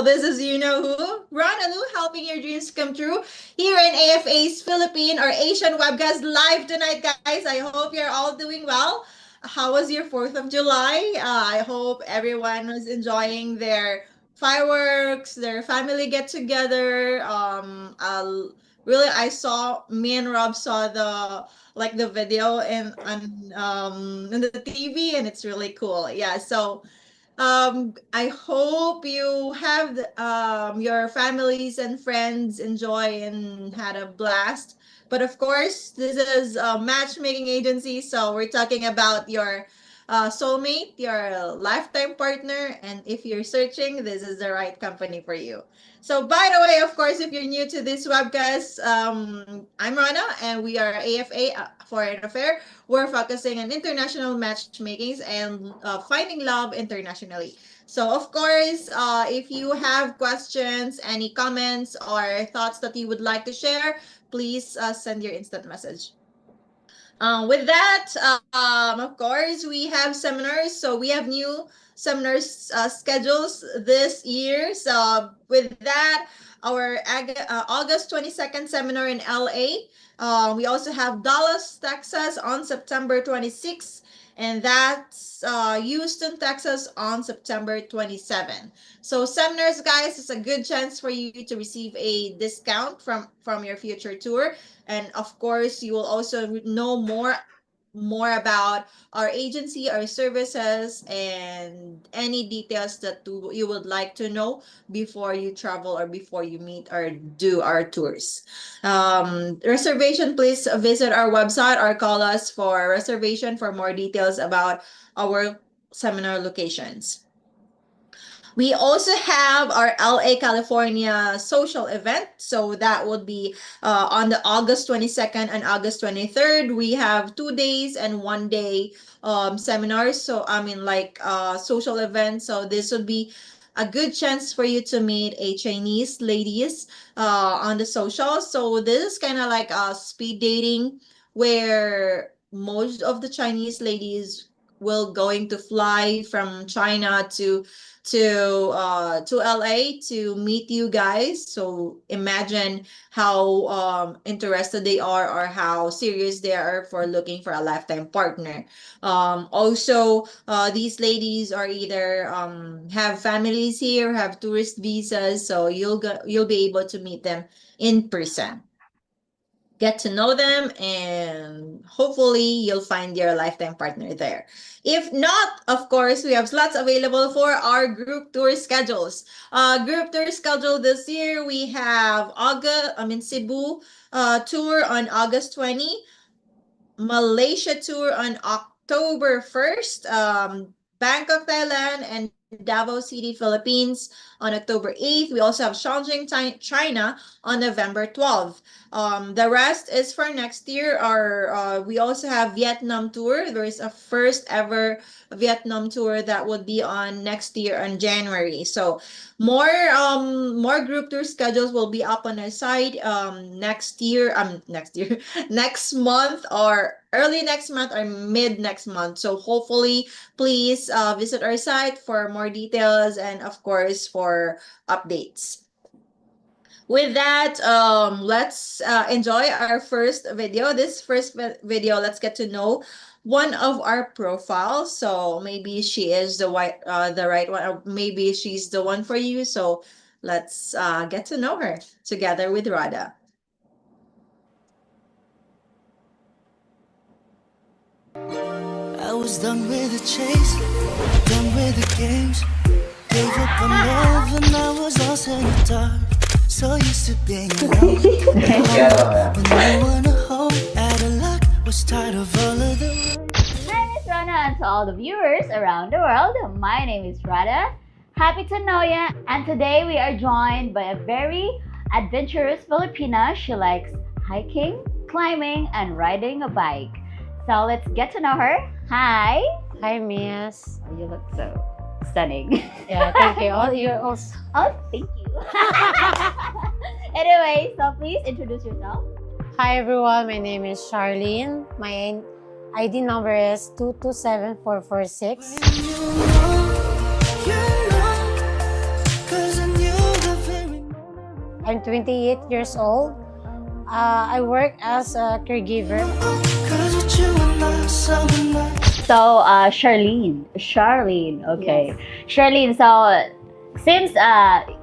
This is you know who, Ronalu, helping your dreams come true here in AFA's Philippine or Asian Webcast live tonight, guys. I hope you're all doing well. How was your 4th of July? I hope everyone was enjoying their fireworks, their family get together. Really, I saw me and Rob saw the video in the TV, and it's really cool. Yeah, so I hope you have your families and friends enjoy and had a blast. But of course, this is a matchmaking agency, so we're talking about your soulmate, your lifetime partner, and if you're searching, this is the right company for you. So, by the way, of course, if you're new to this webcast, I'm Rana, and we are AFA Foreign Affair. We're focusing on international matchmakings and finding love internationally. So, of course, if you have questions, any comments, or thoughts that you would like to share, please send your instant message. With that, of course, we have seminars. So we have new seminars schedules this year. So with that, our August 22nd seminar in LA. We also have Dallas, Texas on September 26th. And that's Houston, Texas on September 27th. So seminars, guys, is a good chance for you to receive a discount from your future tour, and of course you will also know more about our agency, our services, and any details that you would like to know before you travel or before you meet or do our tours. Reservation, please visit our website or call us for reservation for more details about our seminar locations. We also have our LA, California social event. So that would be on the August 22nd and August 23rd. We have 2 days and 1 day seminars. So, I mean, like social events. So, this would be a good chance for you to meet a Chinese ladies on the social. So, this is kind of like a speed dating where most of the Chinese ladies will going to fly from China to LA to meet you guys. So imagine how interested they are or how serious they are for looking for a lifetime partner. Also, these ladies are either have families here, have tourist visas, so you'll be able to meet them in person, get to know them, and hopefully you'll find your lifetime partner there. If not, of course, we have slots available for our group tour schedules. Group tour schedule this year, we have Cebu tour on August 20, Malaysia tour on October 1st, Bangkok, Thailand, and Davao City, Philippines on October 8th. We also have Chongqing, China on November 12th. The rest is for next year. We also have Vietnam tour. There is a first ever Vietnam tour that would be on next year on January. So more group tour schedules will be up on our site next year, next month, or early next month or mid next month. So hopefully please visit our site for more details and of course for updates. With that, let's enjoy our first video. This first video, let's get to know one of our profiles. So maybe she is the right one, or maybe she's the one for you. So let's get to know her together with Radha. I was done with the chase, done with the games. Gave up on love and I was lost in the dark. So used to being alone. When no one to hold, out of luck, was tired of all of the. Hi, Miss Rana, and to all the viewers around the world. My name is Radha. Happy to know ya. And today we are joined by a very adventurous Filipina. She likes hiking, climbing, and riding a bike. So let's get to know her. Hi. Hi, Miss. Oh, you look so stunning. Yeah, thank you. Oh, you also. Oh, thank you. Anyway, so please introduce yourself. Hi, everyone. My name is Charlene. My ID number is 227446. You know, 'cause I knew I'm 28 years old. I work as a caregiver. Cause with you and I, summer night. So, Charlene, okay. Yes. Charlene, so since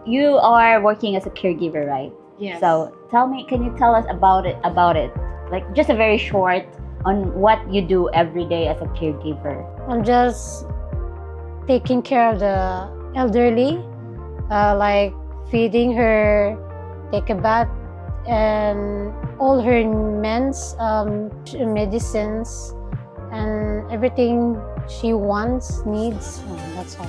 you are working as a caregiver, right? Yes. So, can you tell us about it? Like just a very short on what you do every day as a caregiver. I'm just taking care of the elderly, like feeding her, take a bath, and all her men's medicines and everything she wants, needs. That's all.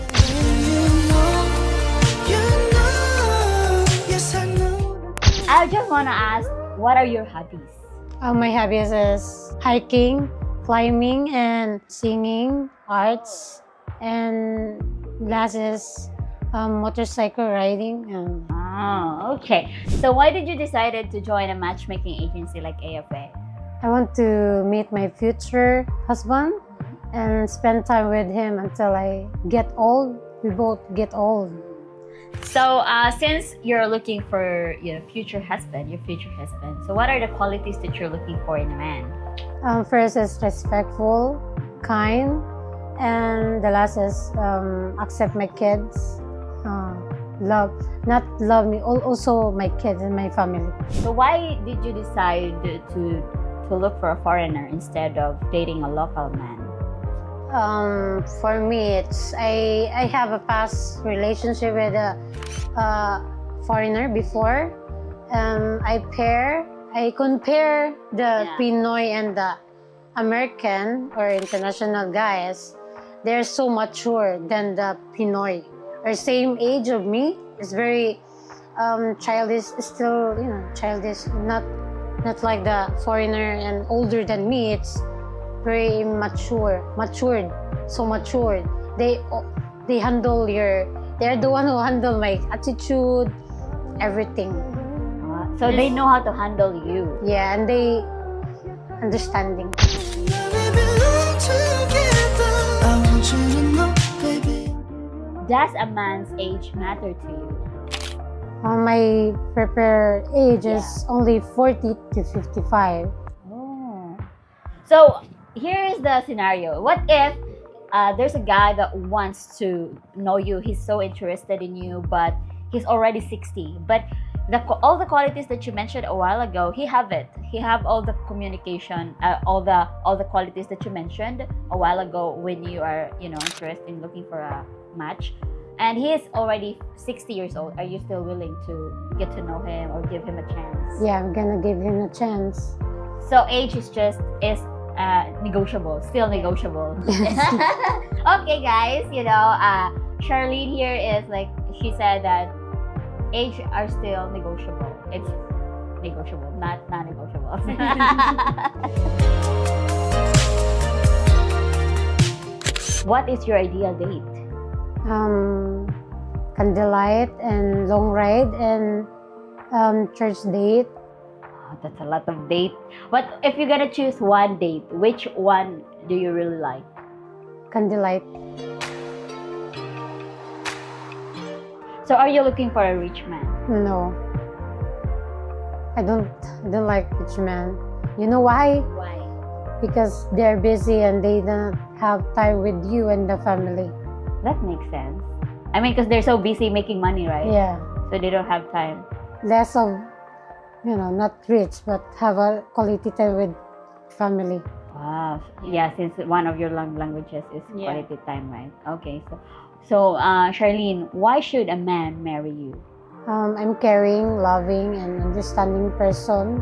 Yes, I know. I just want to ask, what are your hobbies? My hobbies is hiking, climbing, and singing, arts, and last is motorcycle riding. Oh, okay. So why did you decided to join a matchmaking agency like AFA? I want to meet my future husband and spend time with him until I get old. We both get old. So since you're looking for your future husband, so what are the qualities that you're looking for in a man? First is respectful, kind, and the last is accept my kids, not love me, also my kids and my family. So why did you decide to look for a foreigner instead of dating a local man? For me, it's I have a past relationship with a foreigner before. I compare the Pinoy and the American or international guys. They're so mature than the Pinoy. Or same age of me. It's very childish, still childish. Not like the foreigner and older than me. It's very matured, so matured. They handle they're the one who handle my attitude, everything. So they know how to handle you. Yeah, and they understanding. I want you to know, baby. Does a man's age matter to you? My preferred age is only 40 to 55. Oh. So here is the scenario. What if there's a guy that wants to know you, he's so interested in you, but he's already 60, but all the qualities that you mentioned a while ago, he have all the communication, all the qualities that you mentioned a while ago when you are interested in looking for a match, and he is already 60 years old. Are you still willing to get to know him or give him a chance? Yeah, I'm gonna give him a chance. So age is negotiable, still negotiable. Okay, guys, Charlene here is like, she said that age are still negotiable. It's negotiable, not non-negotiable. What is your ideal date? Candlelight and long ride and church date. Oh, that's a lot of date. But if you're gonna choose one date, which one do you really like? Candlelight. So are you looking for a rich man? No. I don't like rich men. You know why? Why? Because they're busy and they don't have time with you and the family. That makes sense. I mean, because they're so busy making money, right? Yeah. So they don't have time. Less of, not rich, but have a quality time with family. Wow. Yeah, since one of your languages is quality time, right? Okay. So Charlene, why should a man marry you? I'm caring, loving, and understanding person.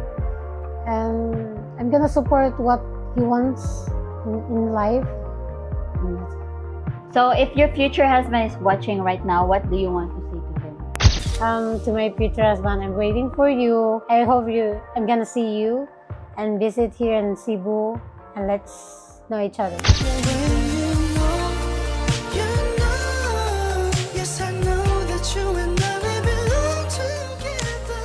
And I'm gonna support what he wants in life. And that's it. So if your future husband is watching right now, what do you want to say to him? To my future husband, I'm waiting for you. I'm gonna see you and visit here in Cebu, and let's know each other. Yes, I know that you and I belong together.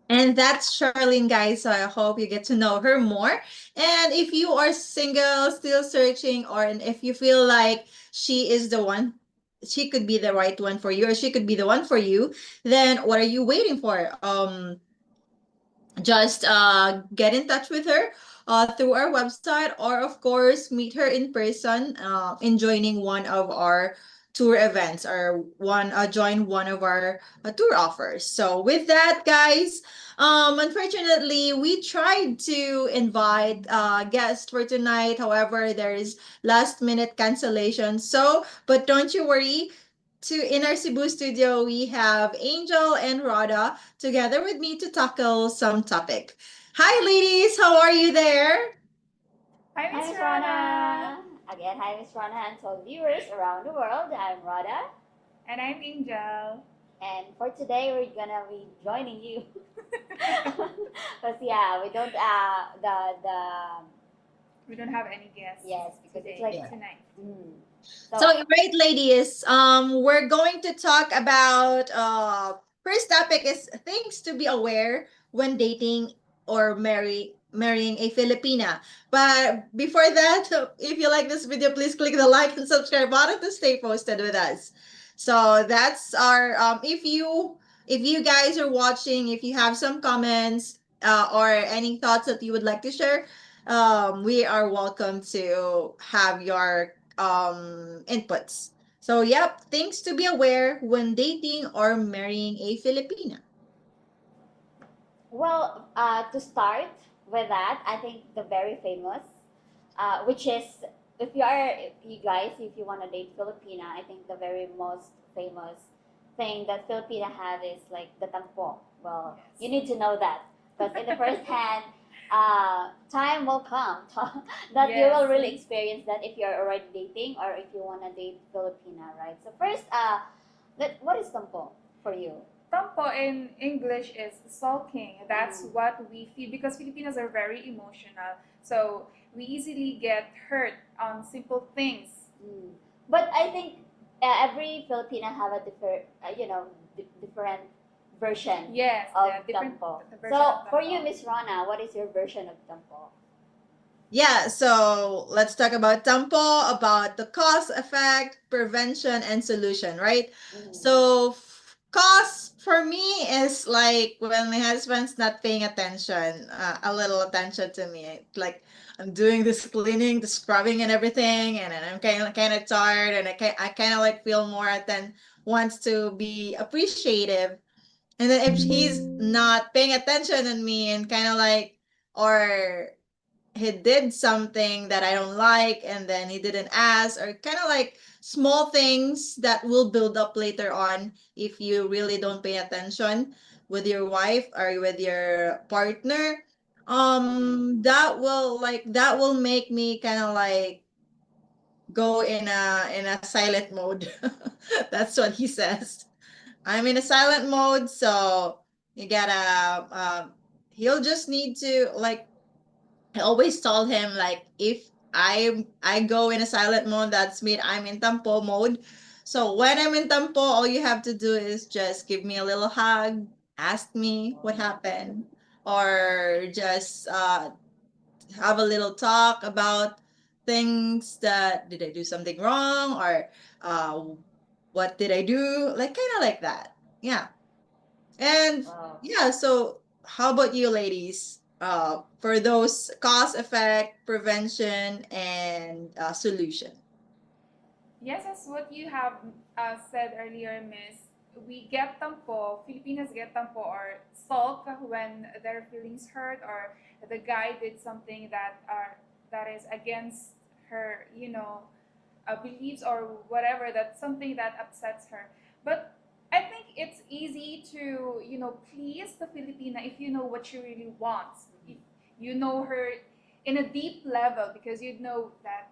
And that's Charlene, guys. So I hope you get to know her more. And if you are single, still searching, or and if you feel like she is the one, she could be the right one for you, or she could be the one for you, then what are you waiting for? Just get in touch with her through our website, or of course meet her in person in joining one of our tour events, or one join one of our tour offers. So with that, guys, unfortunately we tried to invite guests for tonight. However, there is last minute cancellation, so but don't you worry, to in our Cebu studio we have Angel and Rhoda together with me to tackle some topic. Hi, ladies. How are you there? Hi, Hi, Miss Miss Rana. Rana. Again, hi, Miss Rana, and to all viewers around the world. I'm Rhoda, And I'm Angel. and for today we're gonna be joining you. Because yeah, we don't the We don't have any guests yes, because today, it's like Yeah. tonight. so So, right, ladies, we're going to talk about first topic is things to be aware when dating or marrying a Filipina. But before that, if you like this video, please click the like and subscribe button to stay posted with us. So that's our if you guys are watching, if you have some comments or any thoughts that you would like to share, we are welcome to have your inputs. So, yep, things to be aware when dating or marrying a Filipina. well, to start with that, I think the very famous, which is if you guys, if you want to date Filipina, I think the very most famous thing that Filipina have is like the tampo. Well, you need to know that because in the first hand, time will come that you will Yes. really experience that if you're already dating or if you want to date Filipina, right? So first, what is tampo for you? Tampo in English is sulking. That's Mm. what we feel because Filipinos are very emotional. So we easily get hurt on simple things. Mm. But I think every Filipina have a different version Yes, of the different tampo. the version So of for you, tampo. Miss Rana, what is your version of tampo? Yeah, so let's talk about Tampo, about the cause, effect, prevention, and solution, right? Mm. So, cause for me is like when my husband's not paying attention, a little attention to me. Like I'm doing this cleaning, the scrubbing, and everything, and then I'm kind of tired, and I kind of like feel more than wants to be appreciative. And then if he's not paying attention on me and kind of like, or he did something that I don't like and then he didn't ask, or kind of like small things that will build up later on if you really don't pay attention with your wife or with your partner. That will make me kind of like go in a silent mode. That's what he says. I'm in a silent mode, so you gotta he'll just need to like, I always told him like if I go in a silent mode, that's mean I'm in tampo mode. So when I'm in tampo, all you have to do is just give me a little hug, ask me what happened, or just have a little talk about things that did I do something wrong, or uh what did I do? Like kind of like that. Yeah. And Wow. yeah, so how about you ladies? For those cause, effect, prevention, and solution. Yes, as what you have said earlier, Miss. We get tampo, Filipinas get tampo or sulk when their feelings hurt or the guy did something that is against her, beliefs or whatever. That's something that upsets her. But I think it's easy to, please the Filipina if you know what she really wants. If you know her in a deep level because you know that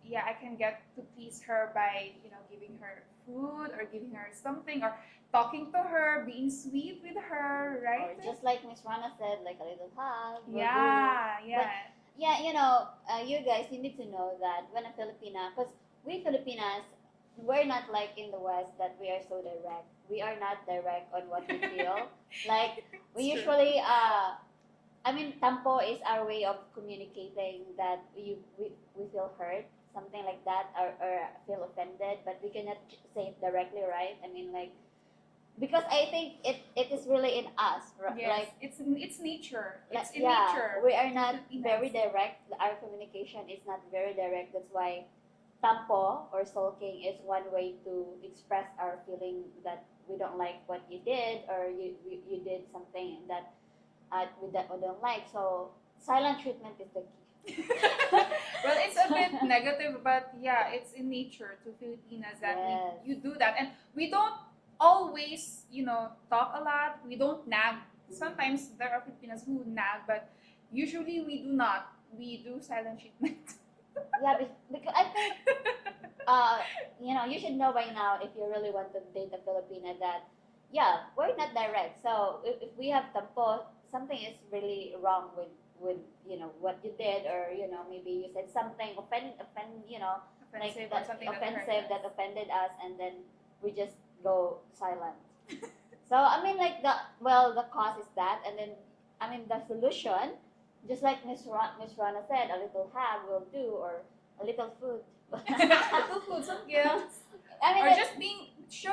yeah, I can get to please her by, giving her food or giving her something or talking to her, being sweet with her, right? Or just like Miss Rana said, like a little hug. Will do. Yeah, yeah. Yeah, you guys, you need to know that when a Filipina, because we Filipinas, we're not like in the West that we are so direct. We are not direct on what we feel. Like we It's true. usually I mean, tampo is our way of communicating that we feel hurt, something like that, or feel offended, but we cannot say it directly, right? I mean, like, because I think it is really in us, Yes, like, it's nature. like, It's in yeah, nature. we are not Filipinas. very direct. Our communication is not very direct. That's why tampo or sulking is one way to express our feeling that we don't like what you did, or you did something that we don't like. So silent treatment is the key. Well, it's a bit negative, but yeah, it's in nature to Filipinas that Yes. you do that, and we don't always, talk a lot. We don't nag. Sometimes there are Filipinas who nag, but usually we do not. We do silent treatment. Yeah, because I think you should know by now if you really want to date a Filipina that yeah, we're not direct. So if we have tampo, something is really wrong with what you did, or maybe you said something offend like Offensive or that something that hurt offensive that us. offended us, and then we just go silent. So I mean, like the cause is that, and then I mean the solution, just like Miss Rana said, a little hug will do, or a little food. Little food, some gifts, I mean, or like, just being show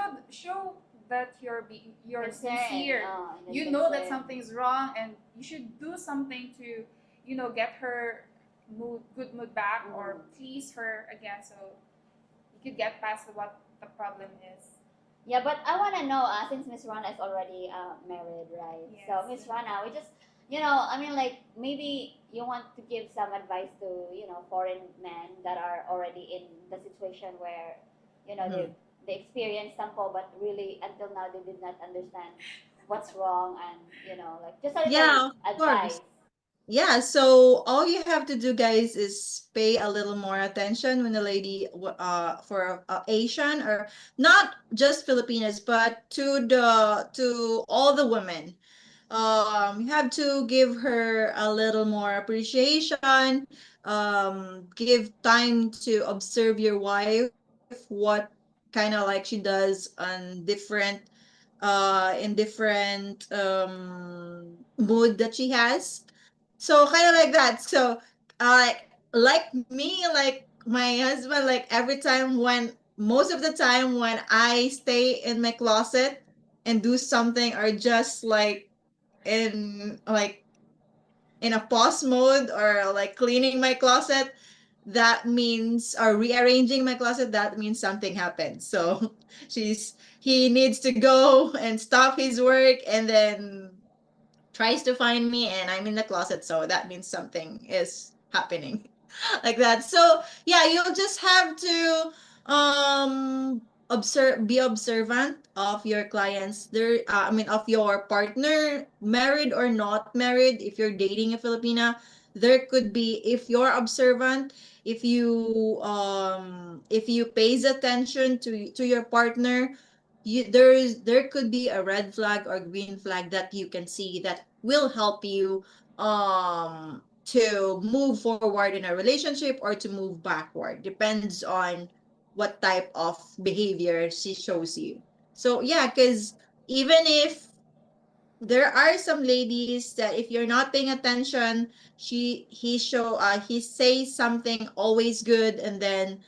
that you're concern, sincere. and You know that concern. something's wrong, and you should do something to get her good mood back, or please her again, so you could get past what the problem is. Yeah, but I want to know, since Miss Rana is already married, right? Yes. So Miss Rana, we just, I mean, like maybe you want to give some advice to, foreign men that are already in the situation where, they experience tampo, but really until now they did not understand what's wrong, and like just a Yeah, little of advice. course. Yeah, so all you have to do, guys, is pay a little more attention when the lady, for Asian, or not just Filipinas, but to all the women. You have to give her a little more appreciation. Give time to observe your wife, what kind of like she does on different in different mood that she has. So kind of like that. So like me, like my husband, like every time when most of the time when I stay in my closet and do something, or just in like in a pause mode, or like cleaning my closet, that means, or rearranging my closet, that means something happened. So he needs to go and stop his work, and then tries to find me, and I'm in the closet, so that means something is happening. Like that. So yeah, you'll just have to be observant of your clients there, I mean of your partner, married or not married. If you're dating a Filipina, there could be, if you're observant, if you pays attention to your partner, there could be a red flag or green flag that you can see that will help you to move forward in a relationship, or to move backward, depends on what type of behavior she shows you. So yeah, because even if there are some ladies that if you're not paying attention, he says something always good, and then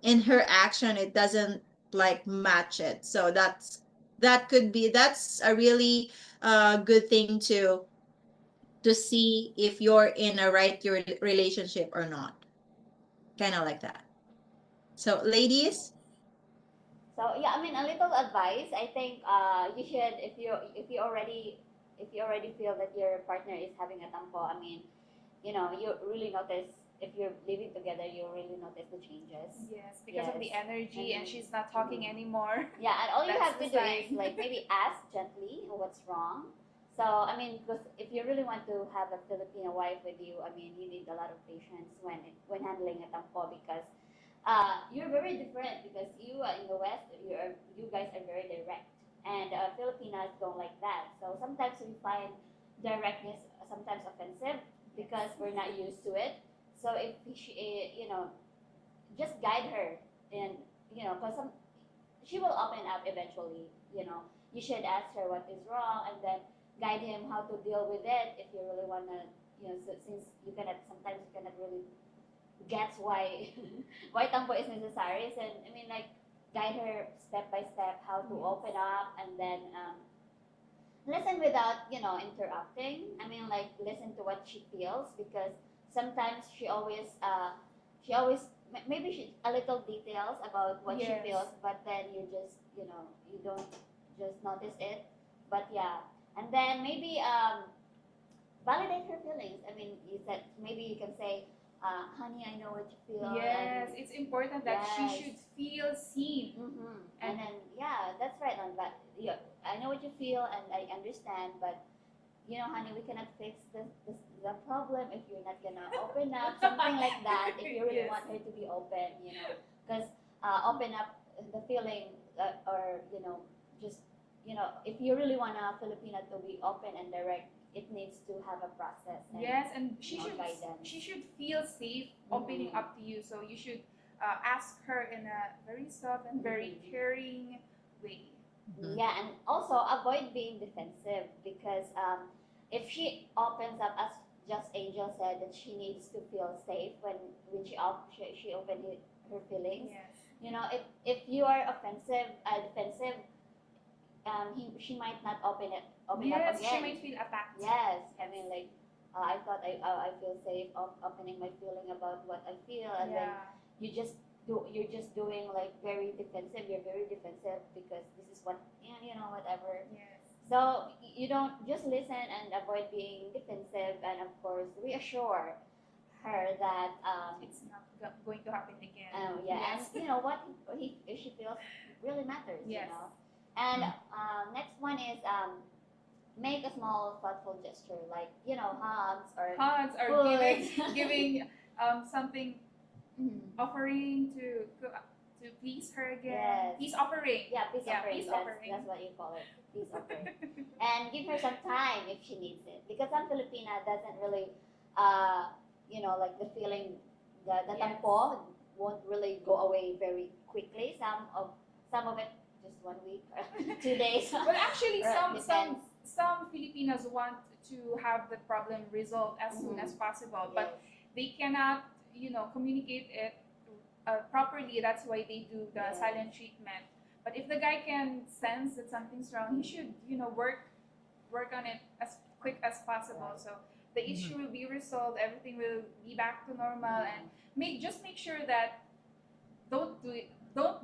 in her action it doesn't like match it. So that's a really good thing to see if you're in a right your relationship or not. Kind of like that. So ladies, So yeah, I mean a little advice. I think you should, if you already feel that your partner is having a tampo. I mean, you really notice if you're living together, you really notice the changes. Yes, because of the Yes. energy, and Mhm. she's not talking anymore. Yeah, and all you That's have to the do is sign. like maybe ask gently what's wrong. So I mean, because if you really want to have a Filipino wife with you, I mean, you need a lot of patience when handling a tampo, because you're very different, because you in the West, you guys are very direct, and Filipinas don't like that. So sometimes we find directness sometimes offensive because we're not used to it. So if she, just guide her, and because she will open up eventually. You know, you should ask her what is wrong, and then guide him how to deal with it if you really wanna, you know, so, since you cannot sometimes you cannot really guess why why tampo is necessary. So I mean, like, guide her step by step how to open up, and then listen without, you know, interrupting. I mean, like, listen to what she feels, because sometimes she always maybe she a little details about what she Yes. feels, but then you just, you know, you don't just notice it. But yeah, and then maybe validate her feelings. I mean, you said maybe you can say, honey, I know what you feel. Yes, it's important that she Yes. should feel seen. And then, yeah, that's right. On but yeah, I know what you feel, and I understand. But you know, honey, we cannot fix the problem if you're not gonna open up, something like that. If you really Yes. want her to be open, you know, because open up the feeling, or you know, just, you know, if you really want a Filipina to be open and direct, it needs to have a process. And, Yes, and she you know, should guidance. she should feel safe opening Mhm. up to you. So you should ask her in a very soft and very Mhm. caring way. Yeah, and also avoid being defensive, because if she opens up, as just Angel said, that she needs to feel safe when she opened her feelings. Yes. You know, if you are defensive, she might not open up Yes, she again. might feel attacked. Yes, I mean, like, I thought I feel safe opening my feeling about what I feel, and then Yeah. you're just doing like very defensive. You're very defensive because this is what, you know, whatever. Yes. So you don't just listen and avoid being defensive, and of course reassure her that It's not going to happen again. yeah, Yes. and you know what she feels really matters. Yes. You know, and next one is make a small thoughtful gesture, like, you know, hugs or Hugs or food. giving something, Mhm. offering to please her again. Yes. Peace offering. Yeah, peace Yeah, offering. peace That's, offering. that's what you call it. Peace offering. And give her some time if she needs it. Because some Filipina doesn't really, you know, like the feeling, the Yes. tampo won't really go away very quickly. Some of it just 1 week or 2 days. Well, actually, Or some depends. some Filipinos want to have the problem resolved as soon as possible, but they cannot, you know, communicate it properly. That's why they do the Yes. silent treatment. But if the guy can sense that something's wrong, he should, you know, work on it as quick as possible. So the issue will be resolved. Everything will be back to normal, and make sure that don't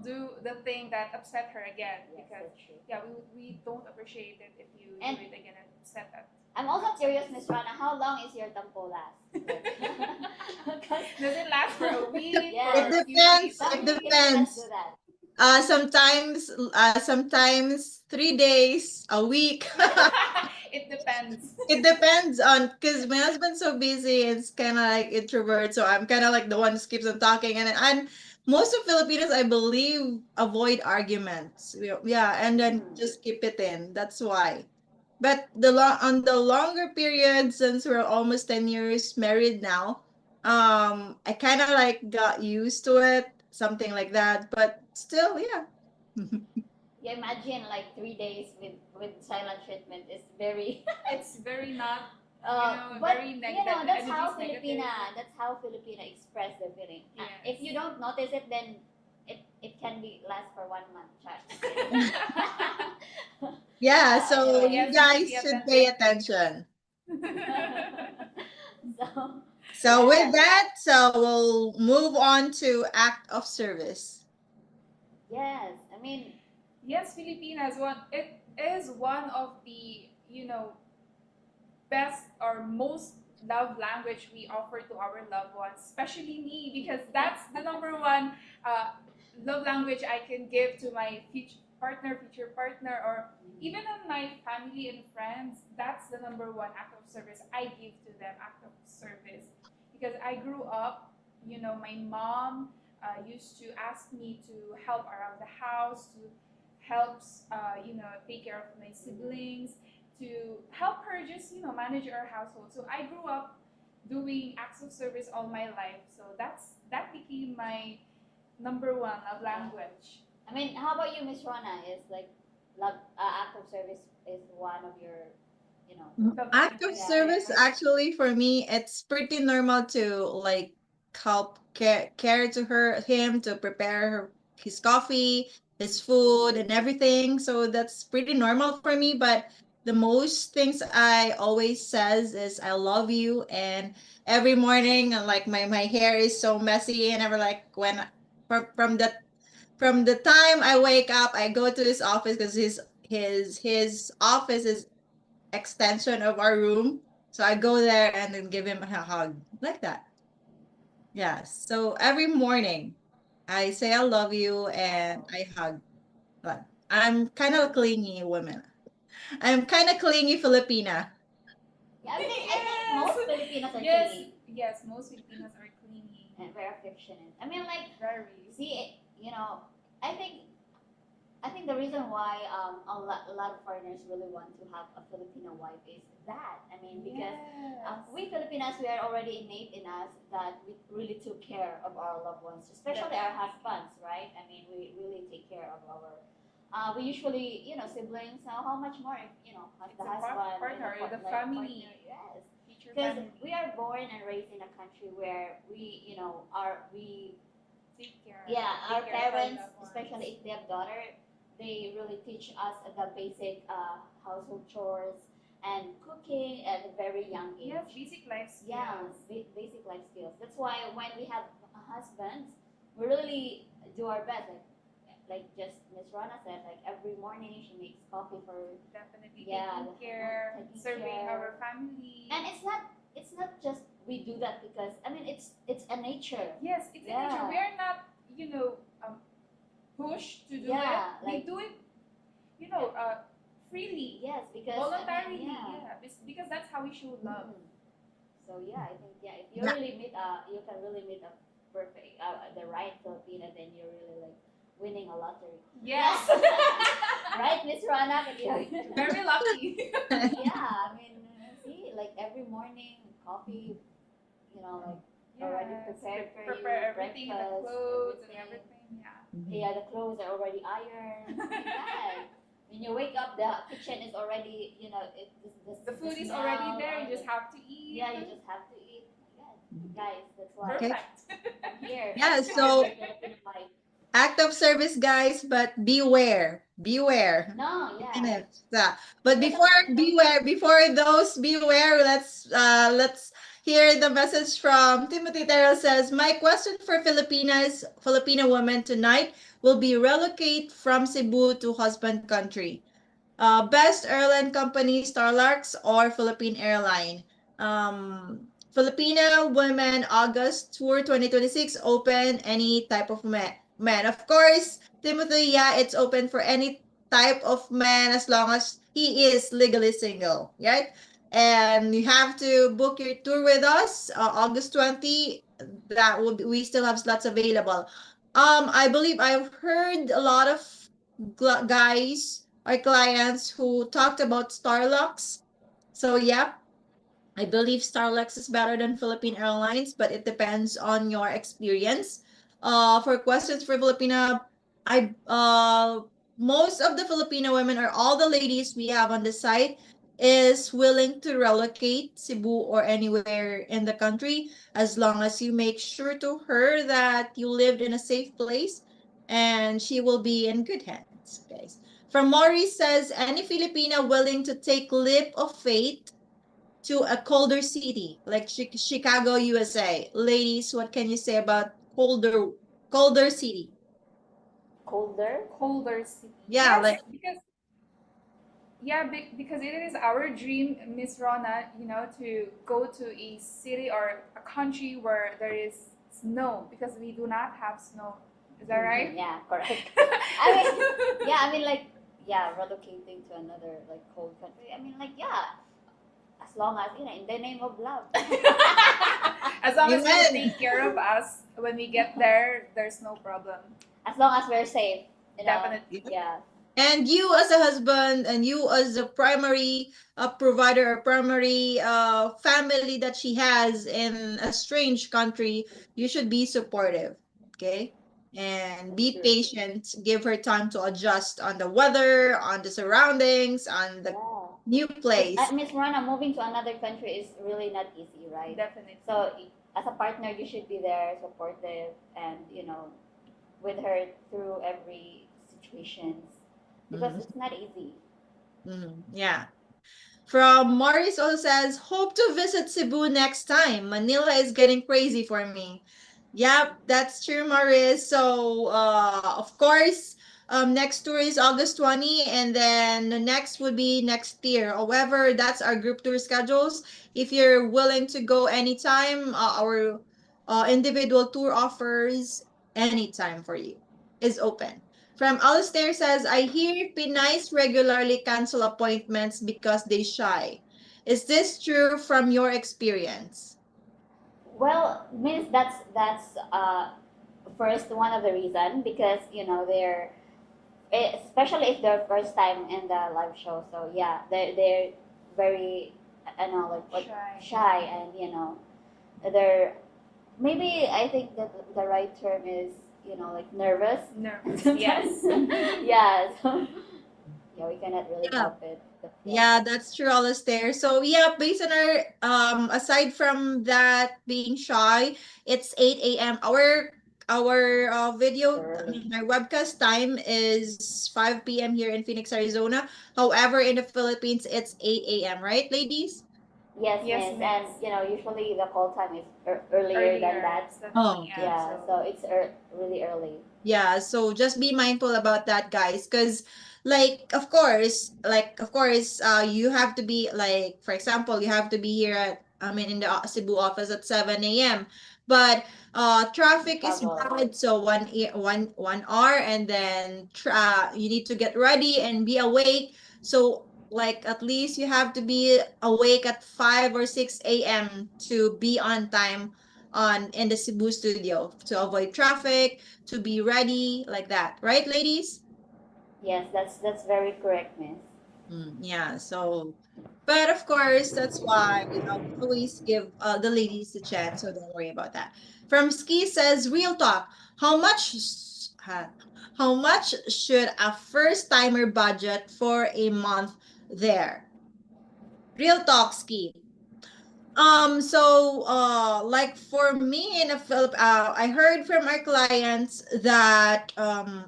do the thing that upset her again, Yes, because that's true. yeah, we don't appreciate it if you And- do it again and upset that. I'm also curious, Miss Rana, how long is your tampo last? Does it last for a week? Yes. For It a few depends. days? Some It Filipinos depends. do that. Sometimes 3 days, a week. It depends. It depends on, because my husband's so busy, it's kind of like introvert, so I'm kind of like the one who keeps on talking, and most of Filipinos, I believe, avoid arguments. Yeah, and then just keep it in. That's why. But on the longer period, since we're almost 10 years married now, I kind of like got used to it, something like that. But still, yeah. You imagine like 3 days with silent treatment is very. It's very not, But very you negative. know, that's how energy's Filipina. negative. That's how Filipina express their feeling. Yes. If you don't notice it, then it can be last for 1 month. Char. Yeah, so Anyway. you Yes, guys be should pay attention. So So with yes. that, so we'll move on to act of service. Yes, I mean, Yes, Filipinas, it is one of the, best or most love language we offer to our loved ones, especially me, because that's the number one love language I can give to my future partner, or even on my family and friends. That's the number one act of service I give to them, act of service, because I grew up, my mom used to ask me to help around the house, to helps take care of my siblings, to help her just manage our household. So I grew up doing acts of service all my life. So that became my number one love language. I mean, how about you, Miss Rona? Is like love act of service is one of your, you know, Act of yeah, service, actually, for me, it's pretty normal to like help care to him to prepare his coffee, his food, and everything. So that's pretty normal for me. But the most things I always says is I love you, and every morning, like my hair is so messy, and ever like when from the time I wake up, I go to his office because his office is extension of our room. So I go there and then give him a hug like that. Yes. So every morning I say I love you and I hug. But I'm kind of clingy woman. I'm kind of clingy Filipina. yeah. I think Yes. most Filipinos are Yes. clingy Yes. Most Filipinos are clingy. and very affectionate. I mean, like, Very. see, you know, I think I think the reason why a lot of foreigners really want to have a Filipino wife is that. I mean, because Yes. we Filipinas, we are already innate in us that we really took care of our loved ones, especially our husbands, right? I mean, we really take care of our. We usually, you know, siblings. Now, how much more if you know It's the a husband partner, and the like, family. partner? Yes, Future because family. we are born and raised in a country where we, you know, are we Take care. yeah, Take our care of our parents, loved ones. especially if they have daughter, they really teach us the basic household chores and cooking at a very young age. Yes, basic life skills. Yeah, basic life skills. That's why when we have husbands, we really do our best. Like just Miss Rana said, like every morning she makes coffee for, Definitely yeah, taking care, taking serving care. our family. And it's not just we do that because I mean it's a nature. Yes, it's a nature. Yeah. We are not, you know, pushed to do Yeah, it. We like- do it, you know, freely, Yes, because voluntarily. I mean, yeah. Yeah, because that's how we show love. Mhm. So yeah, I think yeah, if you Yeah. really meet you can really meet a perfect the right Filipina, then you're really like winning a lottery. Yes. Right, Miss Rana? Very lucky. Yeah, I mean, see, like every morning, coffee, you know, like already Yes, prepared for prepare you, everything, the breakfast, clothes and everything. everything. Yeah. Yeah, the clothes are already ironed. Yeah. When you wake up, the kitchen is already, you know, The food is smell already there. You of just it. have to eat. Yeah, you just have to eat. Yeah, guys, that's why Okay. Perfect. I'm here. Yeah, I'm so- part of the Filipino life. Act of service, guys, but beware. Beware. No, yeah. But before those beware, let's hear the message from Timothy Terrell says, my question for Filipino women tonight will be relocate from Cebu to husband country. Best airline company, Starlarks or Philippine Airline. Filipina Women August Tour 2026 open any type of man. Of course, Timothy, yeah, it's open for any type of man as long as he is legally single, right? And you have to book your tour with us August 20. We still have slots available. I believe I've heard a lot of guys our clients who talked about Starlux. So, yeah, I believe Starlux is better than Philippine Airlines, but it depends on your experience. For questions for Filipina, I most of the Filipino women or all the ladies we have on the site is willing to relocate Cebu or anywhere in the country as long as you make sure to her that you lived in a safe place and she will be in good hands, guys. From Maurice says, any Filipina willing to take leap of faith to a colder city like Chicago, USA. Ladies, what can you say about colder city? Colder? Colder city. Yeah, Yes, like because because it is our dream, Miss Rona, you know, to go to a city or a country where there is snow because we do not have snow. Is that right? Yeah, correct. I mean, yeah, I mean, like, yeah, relocating to another like cold country. I mean, like, yeah, as long as you know, in the name of love. As long as you Amen. take care of us when we get there, there's no problem. As long as we're safe, you know. Definitely. Yeah. and you as a husband and you as a primary provider or primary family that she has in a strange country, you should be supportive. Okay. and be patient. Give her time to adjust on the weather, on the surroundings, on the new place. Miss Rana, moving to another country is really not easy, right? Definitely. So as a partner, you should be there, supportive, and with her through every situations because it's not easy. Yeah. From Maurice also says, hope to visit Cebu next time. Manila is getting crazy for me. Yep, that's true, Maurice. So, of course, next tour is August 20, and then the next would be next year. However, that's our group tour schedules. If you're willing to go anytime, our individual tour offers anytime for you is open. From Alistair says, I hear Pinays regularly cancel appointments because they shy. Is this true from your experience? Well, Miss, that's first one of the reason because they're especially if they're first time in the live show. So yeah, they're very like shy and they're maybe I think that the right term is like nervous. Nervous. Yes. Yeah. So yeah, we cannot really Yeah. help it. Yeah, that's true, Alistair. So yeah, based on our aside from that being shy, it's 8 a.m. Our video, I mean, my webcast time is 5 p.m. here in Phoenix, Arizona. However, in the Philippines, it's 8 a.m., right, ladies? Yes, Yes, miss. miss. And usually the call time is earlier than that. Oh, Yeah. Yeah, so it's really early. Yeah, so just be mindful about that, guys, because like of course, you have to be like, for example, you have to be here at, I mean, in the Cebu office at 7 a.m. But traffic is Travel. bad, so 1 hour, and then you need to get ready and be awake. So like at least you have to be awake at 5 or 6 a.m. to be on time on in the Cebu studio to avoid traffic, to be ready like that, right, ladies? Yes, that's very correct, miss. Yeah, so but of course that's why we always give the ladies a chance, so don't worry about that. From Ski says, real talk, how much how much should a first timer budget for a month there? Real talk, Ski. Like for me in a I heard from our clients that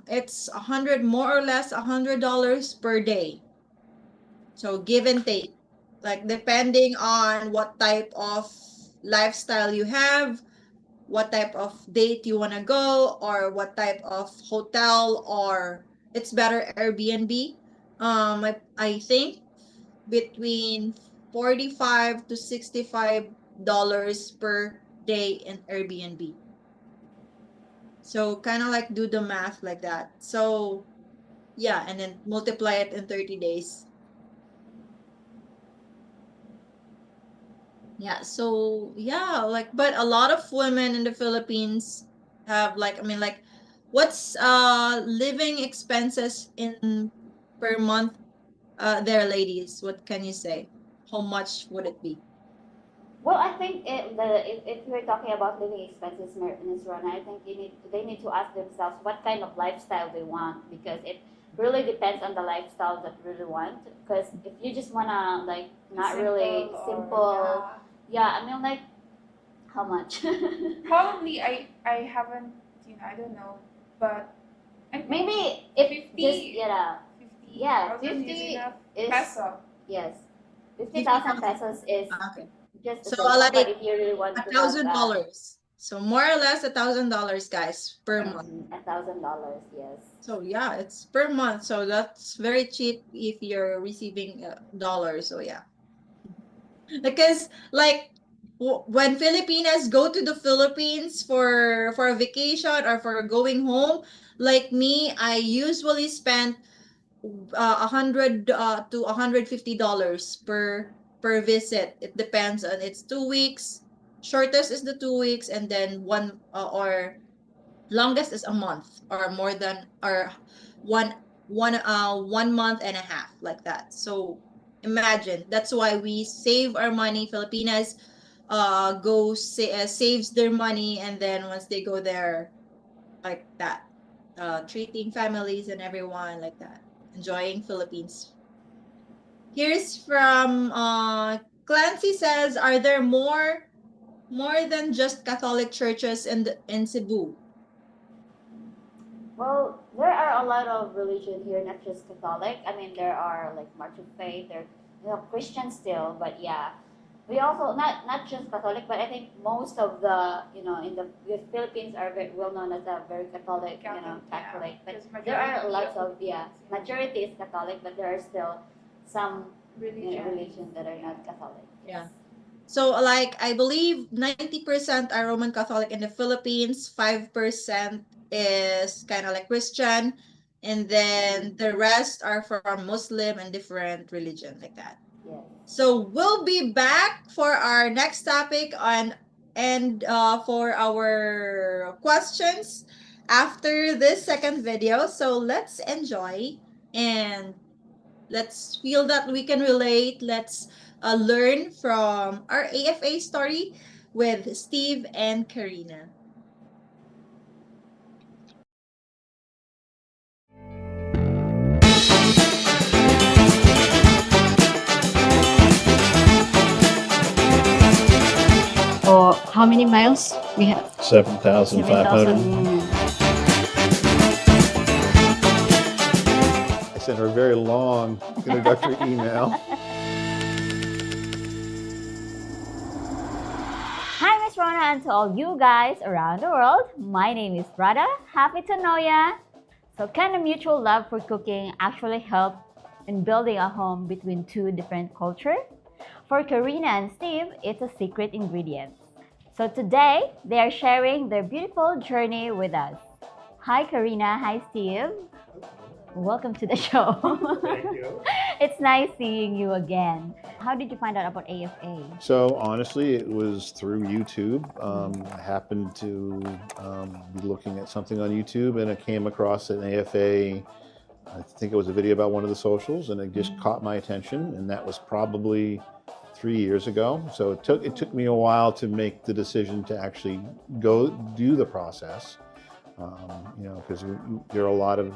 it's 100, more or less $100 per day. So give and take, like depending on what type of lifestyle you have, what type of date you want to go, or what type of hotel, or it's better Airbnb. I think between 45 to $65 per day in Airbnb. So kind of like do the math like that. So yeah, and then multiply it in 30 days. Yeah, so yeah, like but a lot of women in the Philippines have like, I mean, like what's living expenses in per month there, ladies? What can you say? How much would it be? Well, I think if we're talking about living expenses, Ms. Rona, I think they need to ask themselves what kind of lifestyle they want because it really depends on the lifestyle that they really want. Because if you just wanna like not really simple, yeah, I mean like how much? Probably I haven't, I don't know, but I think Maybe if 50, just yeah 50,000 50 enough is peso. yes 50,000 pesos is Okay. just So enough. But like if you really want to have $1,000. So more or less $1,000, guys, per month. $1,000, yes. So yeah, it's per month. So that's very cheap if you're receiving dollars. So yeah, because like when Filipinas go to the Philippines for a vacation or for going home, like me, I usually spend 100 to $150 per visit. It depends on, it's 2 weeks. Shortest is the 2 weeks, and then one or longest is a month, or more than, or one 1 month and a half, like that. So imagine, that's why we save our money. Filipinas saves their money, and then once they go there, like that, treating families and everyone like that, enjoying Philippines. Here's from Clancy says, are there more than just Catholic churches in Cebu? Well, there are a lot of religion here, not just Catholic. I mean, there are like March of Faith. There, Christian still, but yeah, we also not just Catholic, but I think most of the in the Philippines are very well known as a very Catholic, Catholic. Yeah, But because there are majority lots of of majority is Catholic, but there are still some religion that are not Catholic. Yeah. So like I believe 90% are Roman Catholic in the Philippines, 5% is kind of like Christian, and then the rest are from Muslim and different religion like that. Yes. So we'll be back for our next topic and for our questions after this second video. So let's enjoy and let's feel that we can relate. Let's learn from our AFA story with Steve and Karina. Or how many miles we have? 7,500. I sent her a very long introductory email. Hi, Miss Rona, and to all you guys around the world. My name is Rada. Happy to know ya. So, can a mutual love for cooking actually help in building a home between two different cultures? For Karina and Steve, it's a secret ingredient. So today, they are sharing their beautiful journey with us. Hi, Karina. Hi, Steve. Welcome to the show. Thank you. It's nice seeing you again. How did you find out about AFA? So honestly, it was through YouTube. I happened to be looking at something on YouTube and I came across an AFA. I think it was a video about one of the socials and it just caught my attention, and that was probably 3 years ago. So it took me a while to make the decision to actually go do the process. Because there are a lot of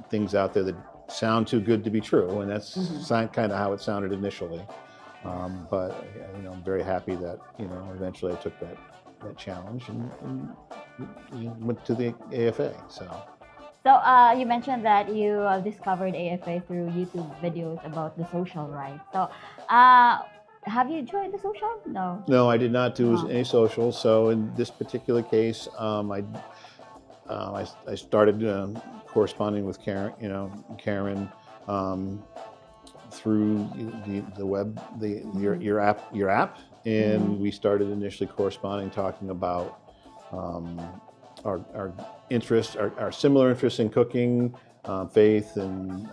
things out there that sound too good to be true, and that's kind of how it sounded initially. But I'm very happy that eventually I took that challenge and went to the AFA. So you mentioned that you discovered AFA through YouTube videos about the social, right? So have you joined the social? No. No, I did not do any social. So in this particular case, I started corresponding with Karen through the web, your app, and we started initially corresponding, talking about our interests, our similar interests in cooking, faith, and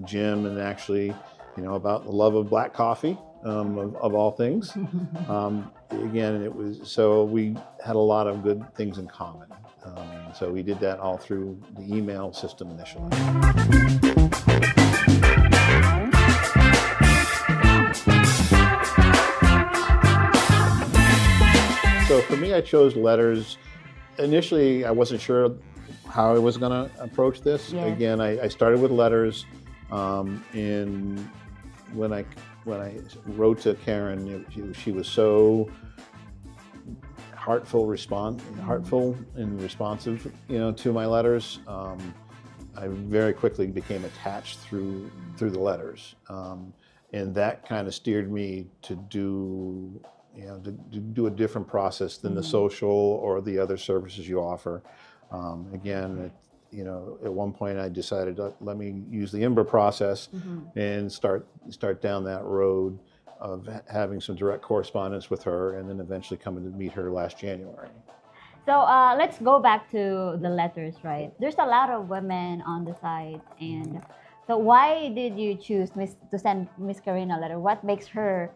gym, and actually, about the love of black coffee, of all things. Again, we had a lot of good things in common. So we did that all through the email system initially. So for me, I chose letters. Initially, I wasn't sure how I was going to approach this. Yeah. Again, I started with letters, and when I wrote to Karen, she was so heartful and responsive, to my letters. I very quickly became attached through the letters, and that kind of steered me to do a different process than the social or the other services you offer. Again, at one point I decided let me use the IMBRA process and start down that road of having some direct correspondence with her, and then eventually coming to meet her last January. So let's go back to the letters, right? There's a lot of women on the site, and so why did you choose to send Miss Karina a letter? What makes her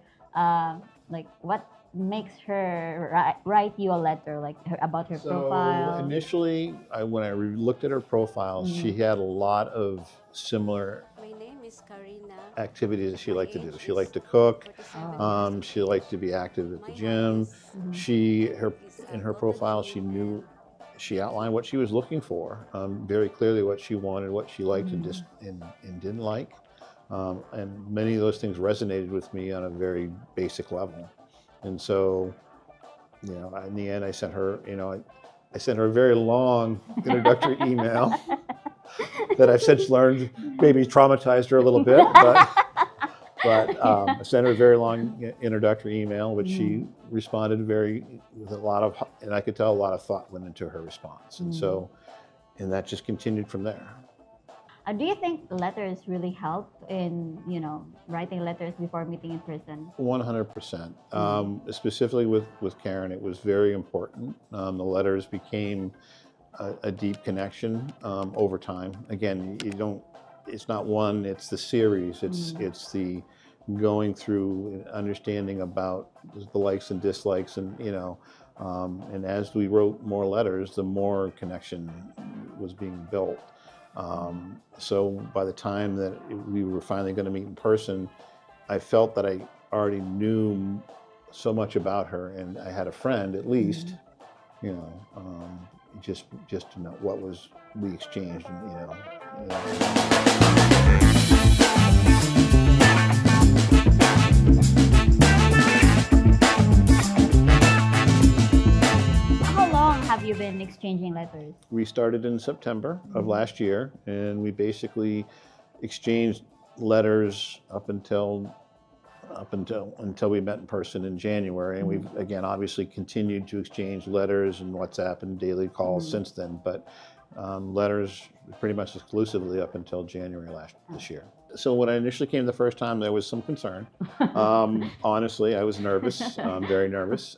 write you a letter, about her profile? Initially, when I looked at her profile, she had a lot of similar My name is Karina. activities that she liked to do. She liked to cook. She liked to be active at the gym. In her profile, she knew she outlined what she was looking for, very clearly what she wanted, what she liked and didn't like. And many of those things resonated with me on a very basic level. And so, in the end, I sent her, I sent her a very long introductory email that I've since learned maybe traumatized her a little bit, but I sent her a very long introductory email, which she responded with a lot of, and I could tell a lot of thought went into her response. And so, and that just continued from there. Do you think letters really help in, writing letters before meeting in person? 100%. Specifically with Karen, it was very important. The letters became a deep connection over time. Again, it's not one, it's the series. It's the going through understanding about the likes and dislikes, and and as we wrote more letters, the more connection was being built. So by the time that we were finally going to meet in person, I felt that I already knew so much about her, and I had a friend at least, just to know what we exchanged, and Have you been exchanging letters? We started in September of last year, and we basically exchanged letters until we met in person in January. And we've again obviously continued to exchange letters and WhatsApp and daily calls since then, but letters pretty much exclusively up until January this year. So when I initially came the first time, there was some concern. Honestly, I was nervous, very nervous,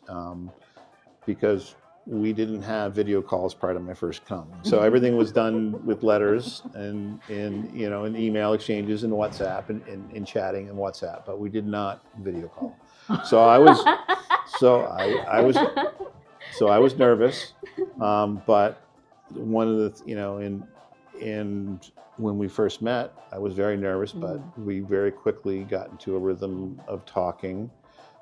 because we didn't have video calls prior to my first coming. So everything was done with letters and email exchanges and WhatsApp and chatting and WhatsApp, but we did not video call. So I was nervous, but one of the, and when we first met, I was very nervous, but we very quickly got into a rhythm of talking.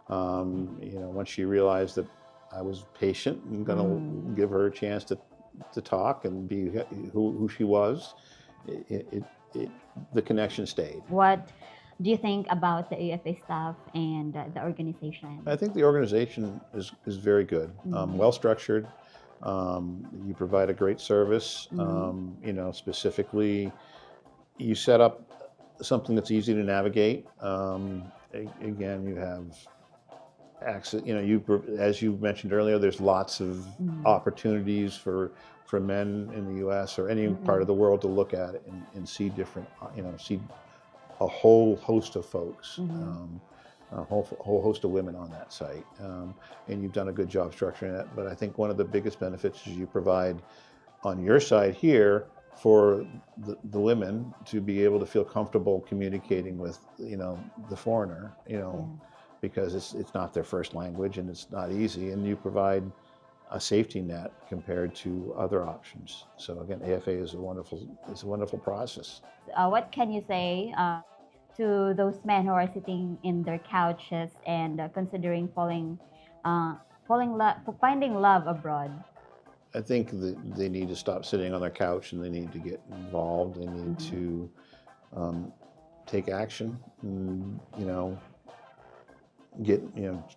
Once she realized that I was patient and going to give her a chance to talk and be who she was, the connection stayed. What do you think about the AFA staff and the organization? I think the organization is very good, well structured. You provide a great service. Specifically, you set up something that's easy to navigate. Again, you have access, as you mentioned earlier, there's lots of opportunities for men in the U.S. or any part of the world to look at it and see different, see a whole host of folks, a whole host of women on that site. And you've done a good job structuring that. But I think one of the biggest benefits is you provide on your side here for the women to be able to feel comfortable communicating with, the foreigner, because it's not their first language and it's not easy, and you provide a safety net compared to other options. So again, AFA is a wonderful process. What can you say to those men who are sitting in their couches and considering finding love abroad? I think that they need to stop sitting on their couch and they need to get involved. They need to take action. And,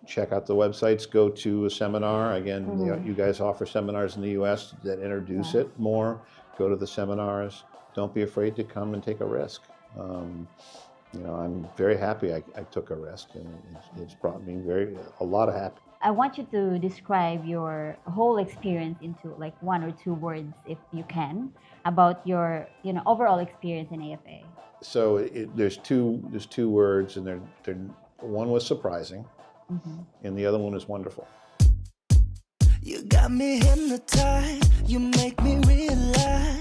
check out the websites, go to a seminar. Again, you guys offer seminars in the U.S. that introduce it more. Go to the seminars. Don't be afraid to come and take a risk. I'm very happy I took a risk, and it's brought me a lot of happiness. I want you to describe your whole experience into like 1 or 2 words, if you can, about your overall experience in AFA. So there's two words, and they're one was surprising, and the other one is wonderful. You got me hypnotized, you make me realize,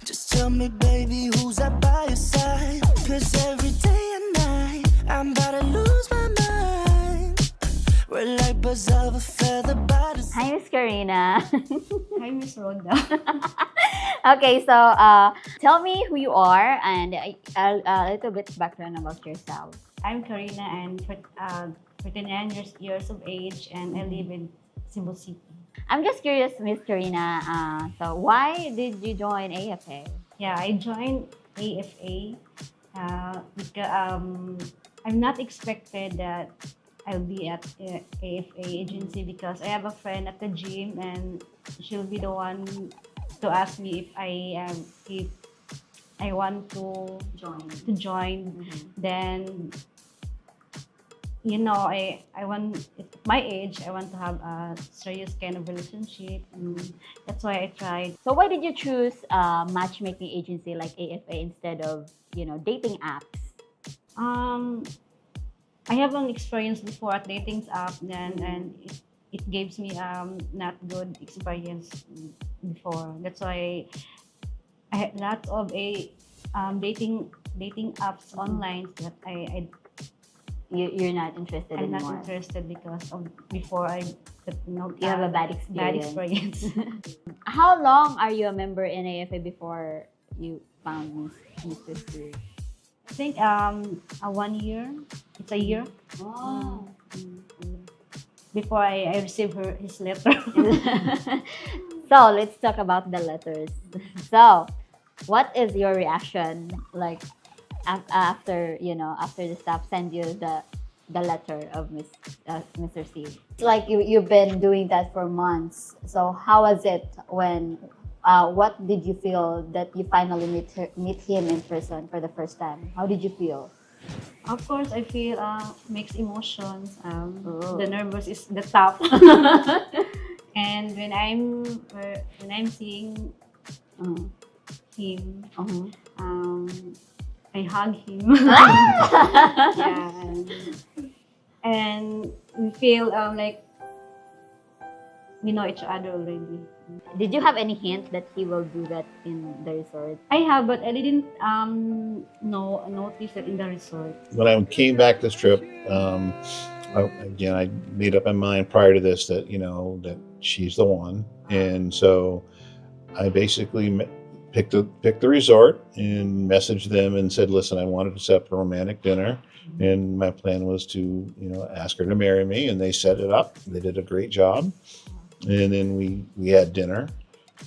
just tell me, baby, who's up by your side? 'Cause every day and night, I'm about to lose my mind. We're like birds of a feather by the... Hi, Miss Karina. Hi, Miss Rhoda. Okay, so tell me who you are and a little bit background about yourself. I'm Karina. I'm 39 years of age, and I live in Cebu City. I'm just curious, Miss Karina. So why did you join AFA? Yeah, I joined AFA because I'm not expected that I'll be at AFA agency because I have a friend at the gym and she'll be the one to ask me if I want to join. Then I want at my age I want to have a serious kind of relationship, and that's why I tried. So why did you choose matchmaking agency like AFA instead of dating apps? Um, I have an experience before at dating app, and it gives me not good experience before. That's why I had lots of dating apps online that You're not interested I'm not anymore. interested because of before You have a bad bad experience. experience. How long are you a member in AFA before you found Mr. Steve? I think a 1 year. It's a year Oh. before I received his letter. So let's talk about the letters. So, what is your reaction like after after the staff send you the letter of Mr. C? It's like you've been doing that for months. So how was it when? What did you feel that you finally meet him in person for the first time? How did you feel? Of course, I feel mixed emotions. Oh. The nervous is the top, and when I'm seeing Mm. him, Uh-huh. I hug him. Ah! Yeah, and we feel like we know each other already. Did you have any hint that he will do that in the resort? I have, but I didn't notice it in the resort. When I came back this trip, I made up my mind prior to this that that she's the one, and so I basically picked the resort and messaged them and said, "Listen, I wanted to set up a romantic dinner, and my plan was to ask her to marry me." And they set it up. They did a great job, and then we had dinner,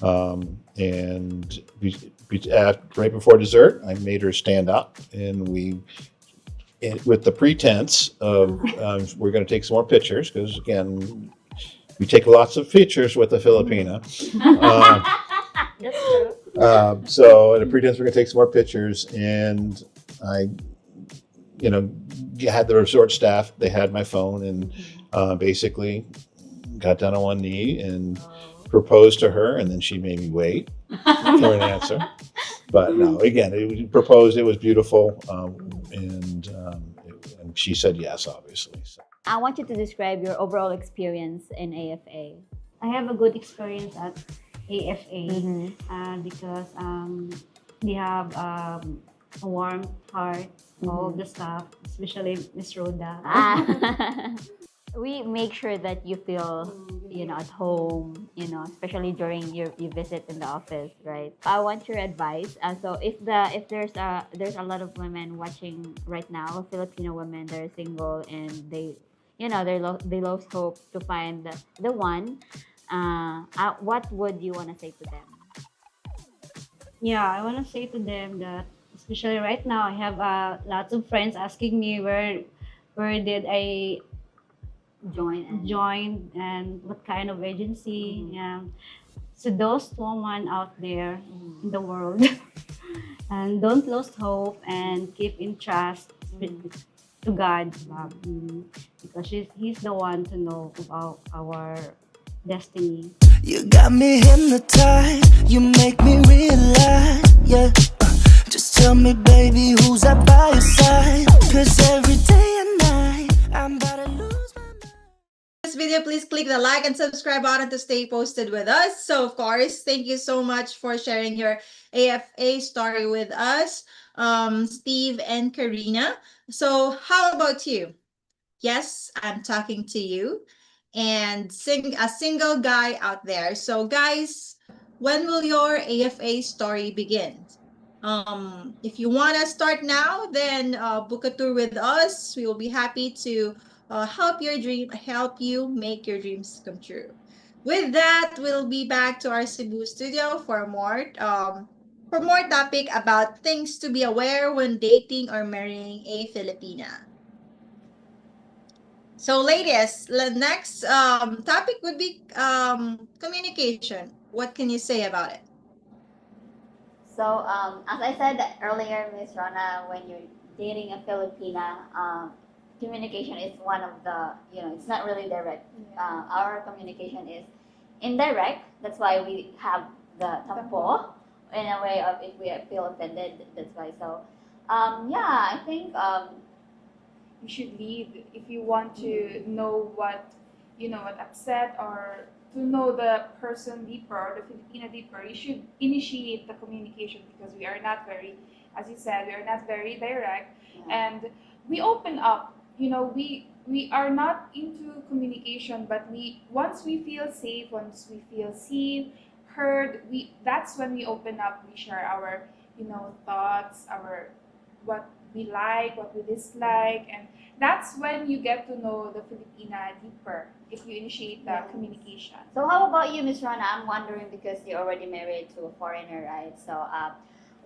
and right before dessert, I made her stand up, and with the pretense of we're going to take some more pictures because again we take lots of pictures with the Filipina. That's true. So the pretense we're going to take some more pictures, and I had the resort staff. They had my phone, and basically got down on one knee and proposed to her, and then she made me wait for an answer. But no, again, it proposed. It was beautiful, and she said yes, obviously. So. I want you to describe your overall experience in AFA. I have a good experience at AFA Mm-hmm. because they have a warm heart, all the staff, especially Miss Rhoda. We make sure that you feel at home, especially during your visit in the office, right? I want your advice. So if there's a lot of women watching right now, Filipino women, they're single and they lost hope to find the one. What would you want to say to them? Yeah, I want to say to them that, especially right now, I have lots of friends asking me where did I join and what kind of agency. Yeah. So those women out there in the world, and don't lose hope and keep in trust to God, because He's the one to know about our destiny. You got me hypnotized, you make me realize, yeah. Just tell me, baby, who's up by your side? 'Cause every day and night, I'm about to lose my mind. This video, please click the like and subscribe button to stay posted with us. So, of course, thank you so much for sharing your AFA story with us, Steve and Karina. So, how about you? Yes, I'm talking to you and a single guy out there. So, guys, when will your AFA story begin? If you want to start now, then book a tour with us. We will be happy to help you make your dreams come true. With that, we'll be back to our Cebu studio for more topic about things to be aware when dating or marrying a Filipina. So, ladies, the next topic would be communication. What can you say about it? So, as I said earlier, Miss Rona, when you're dating a Filipina, communication is one of the, it's not really direct. Our communication is indirect. That's why we have the tampo in a way of if we feel offended. That's why. So, yeah, I think You should lead if you want to know what upset, or to know the person deeper, or the Filipina deeper. You should initiate the communication, because we are not very, as you said, we are not very direct, and we open up. We are not into communication, but we once we feel safe, once we feel seen, heard, we that's when we open up. We share our thoughts, our what we like, what we dislike, and that's when you get to know the Filipina deeper, if you initiate the communication. So how about you, Miss Rona? I'm wondering because you're already married to a foreigner, right? So,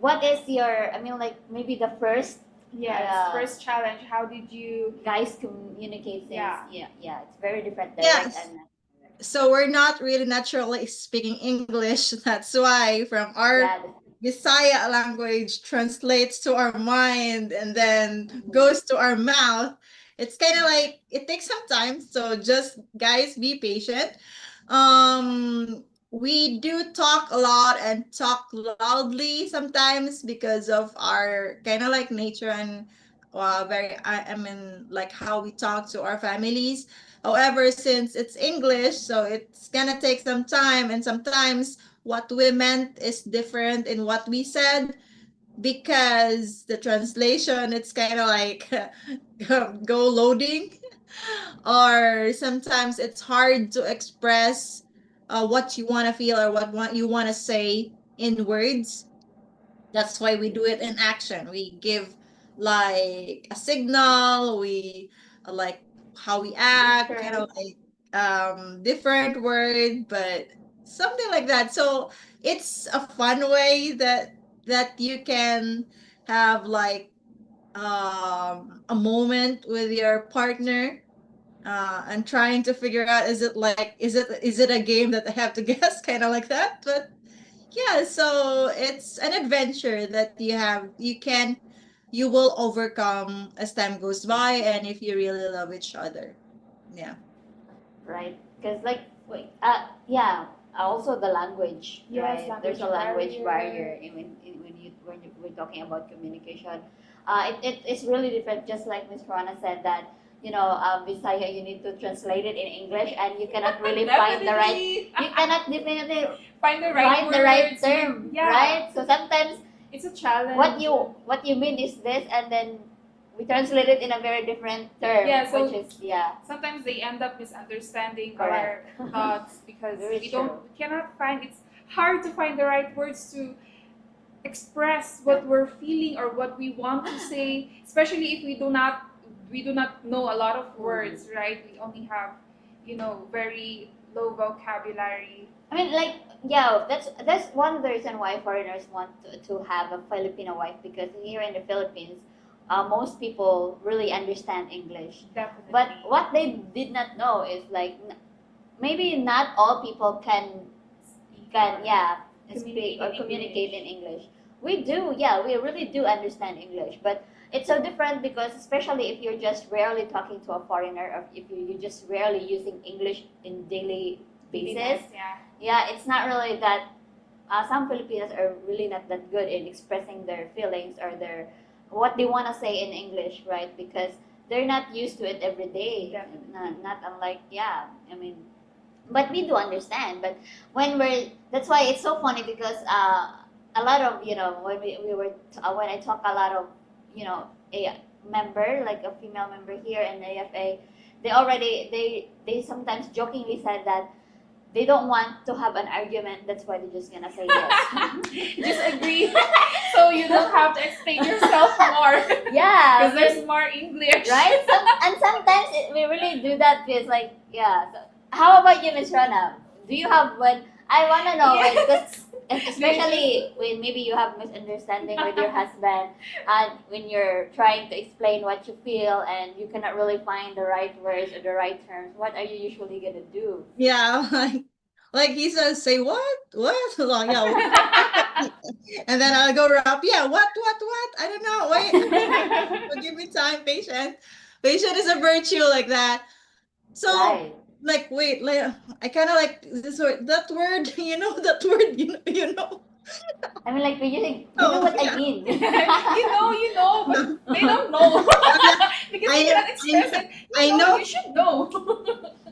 what is your? I mean, like maybe the first Yes, first challenge. How did you? guys communicate things. Yeah. Yeah, it's very different. Yes. Direct and So we're not really naturally speaking English. That's why from our yeah, Visaya language translates to our mind and then goes to our mouth. It's kind of like it takes some time. So just guys, be patient. We do talk a lot and talk loudly sometimes because of our kind of like nature and I mean like how we talk to our families. However, since it's English, so it's gonna take some time, and sometimes what we meant is different in what we said because the translation it's kind of like go loading, or sometimes it's hard to express what you want to feel or what you want to say in words. That's why we do it in action. We give like a signal, we like how we act, kind of like different word, but something like that. So it's a fun way that you can have like a moment with your partner and trying to figure out is it a game that I have to guess, kind of like that. But yeah, so it's an adventure that you will overcome as time goes by and if you really love each other. Yeah. right? Because like wait, yeah, also the language, Yes, right? There's a language language barrier. barrier we're talking about communication. It's really different. Just like Miss Rana said that Visaya, you need to translate it in English, and you cannot really find the right. Definitely. You cannot definitely Find the right find words. the right term, Yeah. right? So sometimes It's a challenge. what you mean is this, and then we translate it in a very different term, Yeah, so- which is Sometimes they end up misunderstanding Correct. our thoughts because Very we true. cannot find. It's hard to find the right words to express what we're feeling or what we want to say, especially if we do not know a lot of words, right? We only have very low vocabulary. I mean, like, yeah, that's one of the reason why foreigners want to have a Filipino wife, because here in the Philippines, most people really understand English. Definitely. But what they did not know is like maybe not all people can speak or communicate in English. We do, yeah, we really do understand English, but it's so different because especially if you're just rarely talking to a foreigner, or if you're just rarely using English in daily basis. Yeah. Yeah, it's not really that. Some Filipinos are really not that good in expressing their feelings or their what they want to say in English, right? Because they're not used to it every day. Definitely. Not unlike I mean, but we do understand. But that's why it's so funny because a lot of when I talk a lot of a member, like a female member here in AFA, they sometimes jokingly said that they don't want to have an argument. That's why they're just gonna say yes. Just agree, so you don't have to explain yourself more. Yeah, Because there's more English. right. And sometimes we really do that because like yeah. So, how about you, Miss Rona? do you have when I want to know when, Yes. because especially when maybe you have misunderstanding with your husband, and when you're trying to explain what you feel and you cannot really find the right words or the right terms, what are you usually gonna do? Yeah, like he says, say what? What? Like, yeah, and then I'll go up. Yeah, what? I don't know. Wait, give me time, patience. Patience is a virtue like that. So, Right. like, wait, like, I kind of like this word, that word, that word, I mean, like, you know Oh, what I yeah. mean. You know, but No. they don't know Yeah, because you cannot express it. I You know, know, you should know.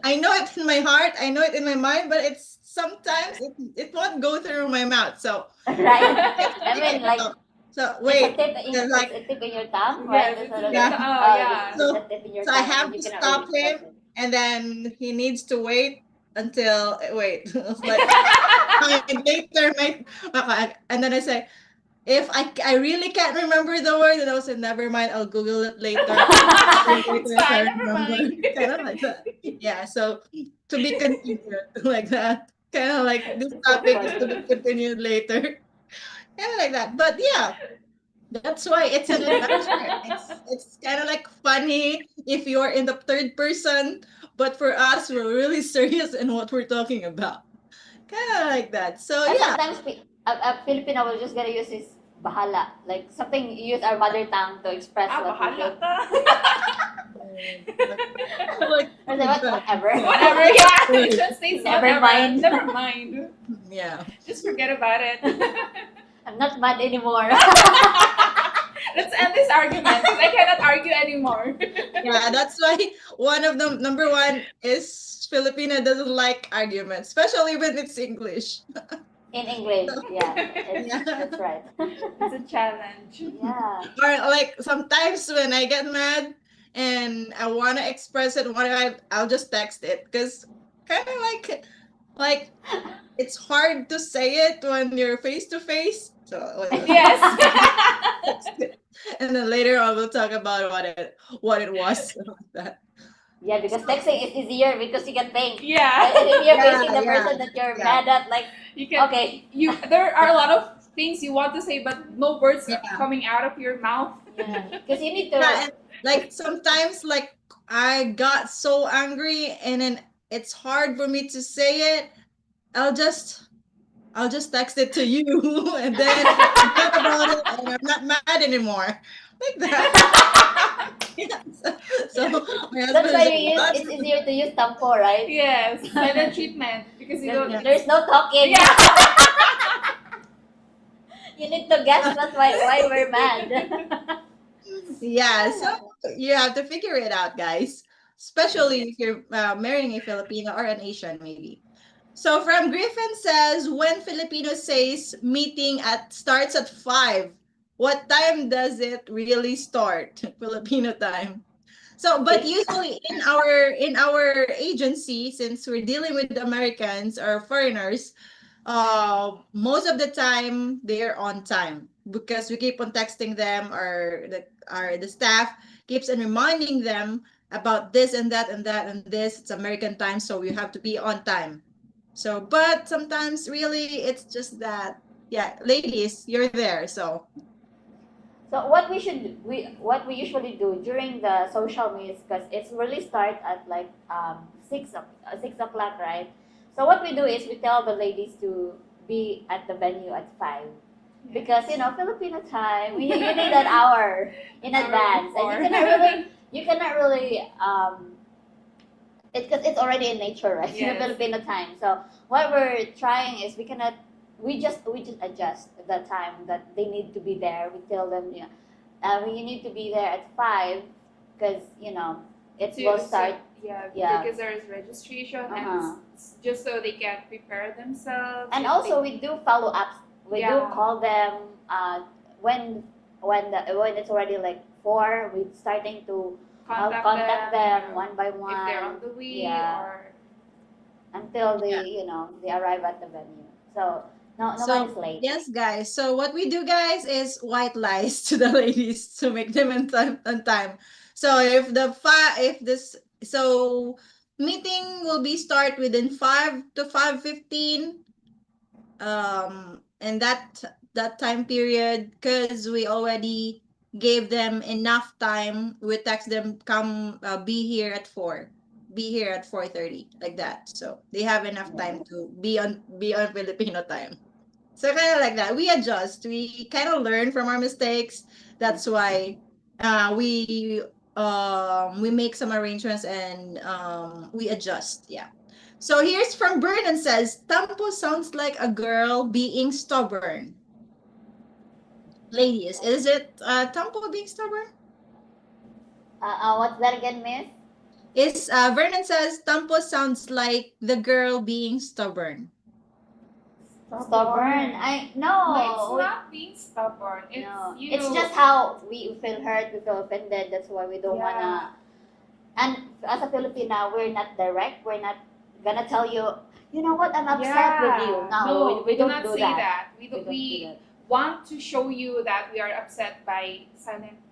I know it in my heart, I know it in my mind, but it's sometimes it won't go through my mouth. So Right. I have to I figure mean, it like, out. So it's a wait, tip then like, in your tongue, right? Yes, That's it's what in it your is. yeah. yeah. It's a So tip in your so I tongue, and then have you to cannot really stop express him, it. and then he needs to wait until wait, like fine, later, mate. And then I say, if I really can't remember the word, then I will say, never mind, I'll Google it later. It's Later if I fine, never remember. mind. Kind of like that. Yeah, so to be continued like that. Kind of like this It's so topic is to be funny. continued later. Kind of like that. But yeah, that's why it's an adventure. It's kind of like funny if you're in the third person, but for us, we're really serious in what we're talking about. Kind of like that. So And yeah, sometimes a Filipino will just gonna use his bahala, like something use our mother tongue to express what we Bahala feel. ka. like Or say, whatever. Whatever, yeah. It translates Never whatever. mind. Never mind. yeah. Just forget about it. I'm not mad anymore. Let's end this argument because I cannot argue anymore. Yeah, that's why one of the number one is Filipina doesn't like arguments, especially when it's English. In English, yeah, Yeah. that's right. It's a challenge. Yeah. Or like sometimes when I get mad and I want to express it, I'll just text it because kind of like it's hard to say it when you're face to face. So Yes. text it. And then later on we'll talk about what it was. Like that. Yeah, because texting is easier because you can think. Yeah. And if you're Yeah, facing the yeah, person that you're yeah, mad at, like, You can. okay, There are a lot of things you want to say, but no words are yeah. coming out of your mouth. yeah, because you need Yeah, to. and like sometimes like I got so angry and then it's hard for me to say it. I'll just I'll just text it to you and then I forget about it and I'm not mad anymore. Like that. Yeah. So my That's husband why is like, you use. what? It's easier to use tampo, right? Yes, silent treatment because you don't. Yeah. There's no talking. Yeah. You need to guess why we're mad. Yeah, so you have to figure it out, guys. Especially if you're marrying a Filipino or an Asian, maybe. So from Griffin says, when Filipino says meeting at starts at 5, what time does it really start? Filipino time. So, but Six. usually in our agency, since we're dealing with Americans or foreigners, most of the time they're on time because we keep on texting them, or the staff keeps on reminding them about this and that and that and this. It's American time, so we have to be on time. So, but sometimes really it's just that, yeah, ladies, you're there. So, So what we usually do during the social media, because it's really start at like 6 o'clock, right? So what we do is we tell the ladies to be at the venue at 5, because Filipino time, you need an hour in Hour advance, and before. you cannot really because it's already in nature, right? Yes. Filipino time. So what we're trying is we just adjust the time that they need to be there. We tell them, we need to be there at 5, because it will start. Yeah, Yeah. because there is registration Uh-huh. and just so they can prepare themselves. And if also they- we do follow ups. We do Yeah. call them when it's already like 4. We're starting to contact them one by one if they're on the way Yeah. or until they Yeah. they arrive at the venue. So no so one is late. yes, guys. So what we do, guys, is white lies to the ladies to make them on time. So if the if this so meeting will be start within 5 to 5:15. And that time period, because we already gave them enough time. We text them, come, be here at 4, be here at 4:30, like that. So they have enough time to be on Filipino time. So kind of like that. We adjust. We kind of learn from our mistakes. That's why we make some arrangements, and we adjust. Yeah. So here's from Vernon says, Tampo sounds like a girl being stubborn. Ladies, is it Tampo being stubborn? What's that again, Miss? Is Vernon says Tampo sounds like the girl being stubborn. Stubborn. No, it's not being stubborn. It's No, you. it's just how we feel hurt, we feel offended. That's why we don't Yeah. wanna. And as a Filipina, we're not direct. We're not gonna tell you, you know what, I'm upset with you. No, we do don't not do say that. that. We don't do We that. want to show you that we are upset by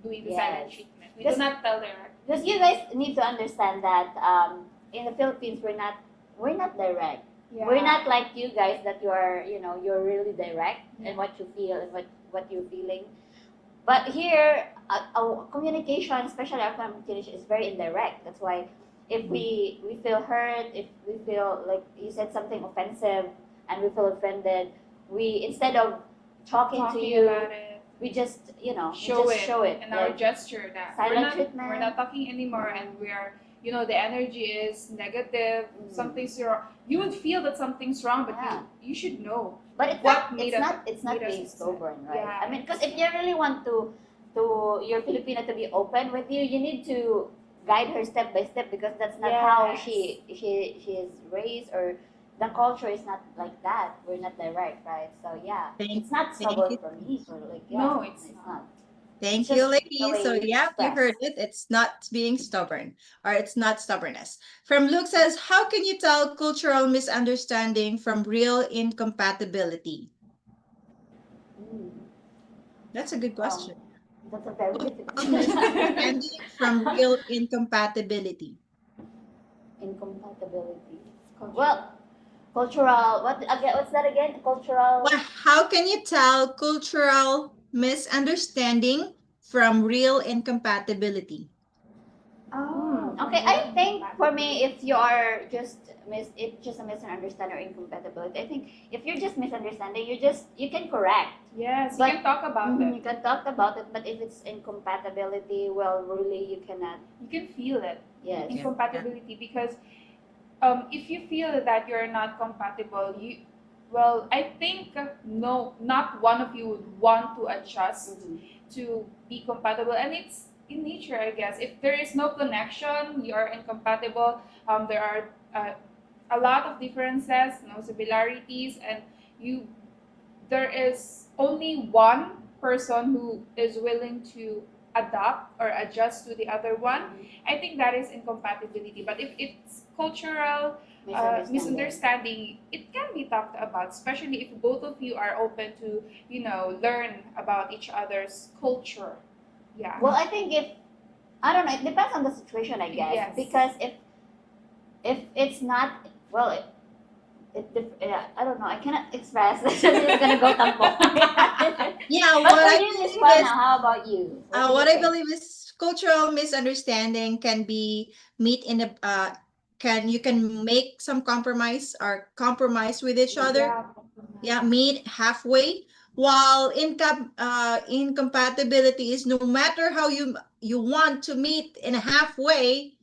doing the silent Yes. treatment. We Just- do not tell direct. Because you guys need to understand that in the Philippines, we're not direct. Yeah. We're not like you guys that you're really direct in what you feel and what you're feeling. But here, our communication, especially our communication, is very indirect. That's why if we feel hurt, if we feel like you said something offensive and we feel offended, we, instead of talking to you, about it. we just Show it and our like, gesture that silent treatment. we're not talking anymore, and we are, the energy is negative. Something's wrong. You would feel that something's wrong, but Yeah. you should know. But it's What not made it's us- not it's not made us being upset. stubborn, right? Yeah. I mean, because if you really want to your Filipina to be open with you, you need to guide her step by step, because that's not how Yes. she is raised, or the culture is not like that. We're not direct, right? So yeah, Thank- it's not thank stubborn you. for me. So like No, it's not. Thank It's you, just the ladies. way So you yeah, you express. heard it. It's not being stubborn, or it's not stubbornness. From Luke says, how can you tell cultural misunderstanding from real incompatibility? Mm. That's a good question. That's a very difficult Misunderstanding from real incompatibility. incompatibility. Well, cultural. What again? What's that again? Cultural. Well, how can you tell cultural misunderstanding from real incompatibility? Oh, Okay, I think for me, if you are it's just a misunderstanding or incompatibility. I think if you're just misunderstanding, you can correct. Yes, But- you can talk about You it. can talk about it, but if it's incompatibility, well, really, you cannot. You can feel it. Yes. Incompatibility, because if you feel that you're not compatible, I think no, not one of you would want to adjust to be compatible, and it's in nature, I guess. If there is no connection, you are incompatible. There are a lot of differences, no similarities, and there is only one person who is willing to adapt or adjust to the other one. I think that is incompatibility. But if it's cultural misunderstanding, it can be talked about, especially if both of you are open to, learn about each other's culture. Yeah. Well, I think I don't know, it depends on the situation, I guess. Yes. Because if it's not, well, I don't know, I cannot express. It's gonna go tampo. Yeah, But what for I you, Miss believe Juana, is, how about you? what I believe is cultural misunderstanding can be meet in a you can make some compromise or compromise with each other. Yeah, meet halfway. While incompatibility is, no matter how you want to meet in a halfway,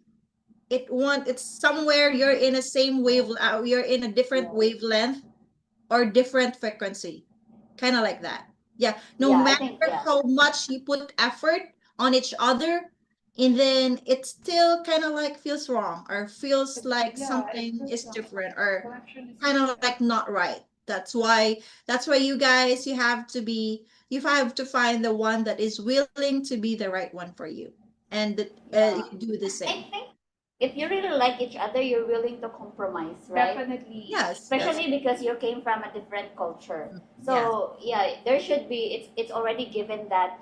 it's somewhere you're in a same wave, you're in a different wavelength or different frequency, kind of like that. Yeah, no Yeah, I matter think, yeah. how much you put effort on each other, and then it still kind of like feels wrong, or feels like Yeah, it something feels is wrong. different, or Connection is kind of different. like not right. That's why you guys, you have to find the one that is willing to be the right one for you, and Yeah. you do the I same. think if you really like each other, you're willing to compromise, right? Definitely. Yes, Especially because you came from a different culture. So yeah, there should be. It's already given that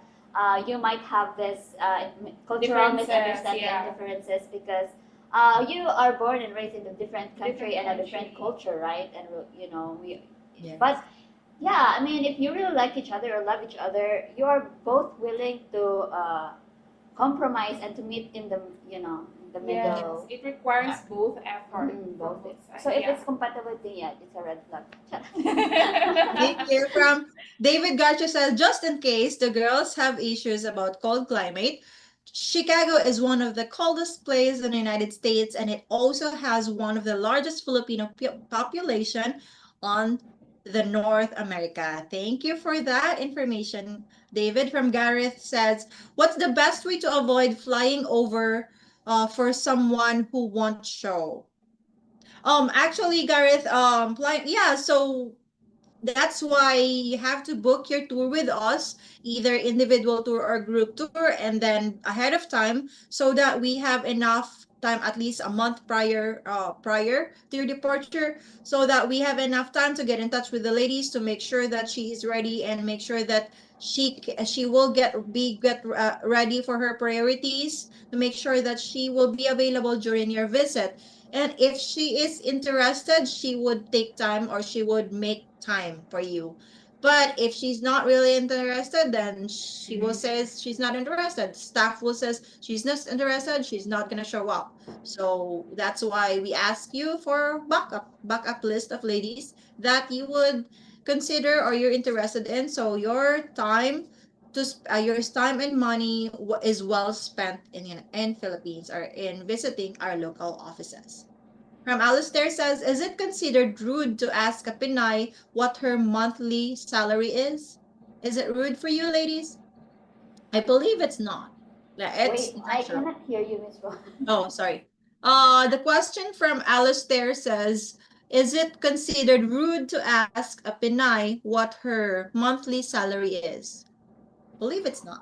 you might have this cultural Differences, misunderstanding yeah. and differences, because you are born and raised in a different country and a different culture, right? And you know, Yes. but yeah, I mean, if you really like each other or love each other, you are both willing to compromise and to meet in the, you know, in the Yes, middle. it requires both effort Mm, from both. both sides. So if Yeah. it's compatibility, yeah, it's a red flag. Thank you. From David Garcia says, just in case the girls have issues about cold climate, Chicago is one of the coldest places in the United States, and it also has one of the largest Filipino population on the North America. Thank you for that information. David from Gareth says, what's the best way to avoid flying over for someone who won't show? Actually, Gareth, yeah, so that's why you have to book your tour with us, either individual tour or group tour, and then ahead of time, so that we have enough time, at least a month prior to your departure, so that we have enough time to get in touch with the ladies to make sure that she is ready and make sure that she will get ready for her priorities, to make sure that she will be available during your visit. And if she is interested, she would take time, or she would make time for you. But if she's not really interested, then she will say she's not interested. Staff will says she's not interested, she's not gonna show up. So that's why we ask you for backup list of ladies that you would consider or you're interested in. So your time and money is well spent in Philippines, or in visiting our local offices. From Alistair says, is it considered rude to ask a Pinay what her monthly salary is? Is it rude for you, ladies? I believe it's not. It's Wait, I natural. cannot hear you, Miss Ron. Oh, sorry. The question from Alistair says, is it considered rude to ask a Pinay what her monthly salary is? I believe it's not.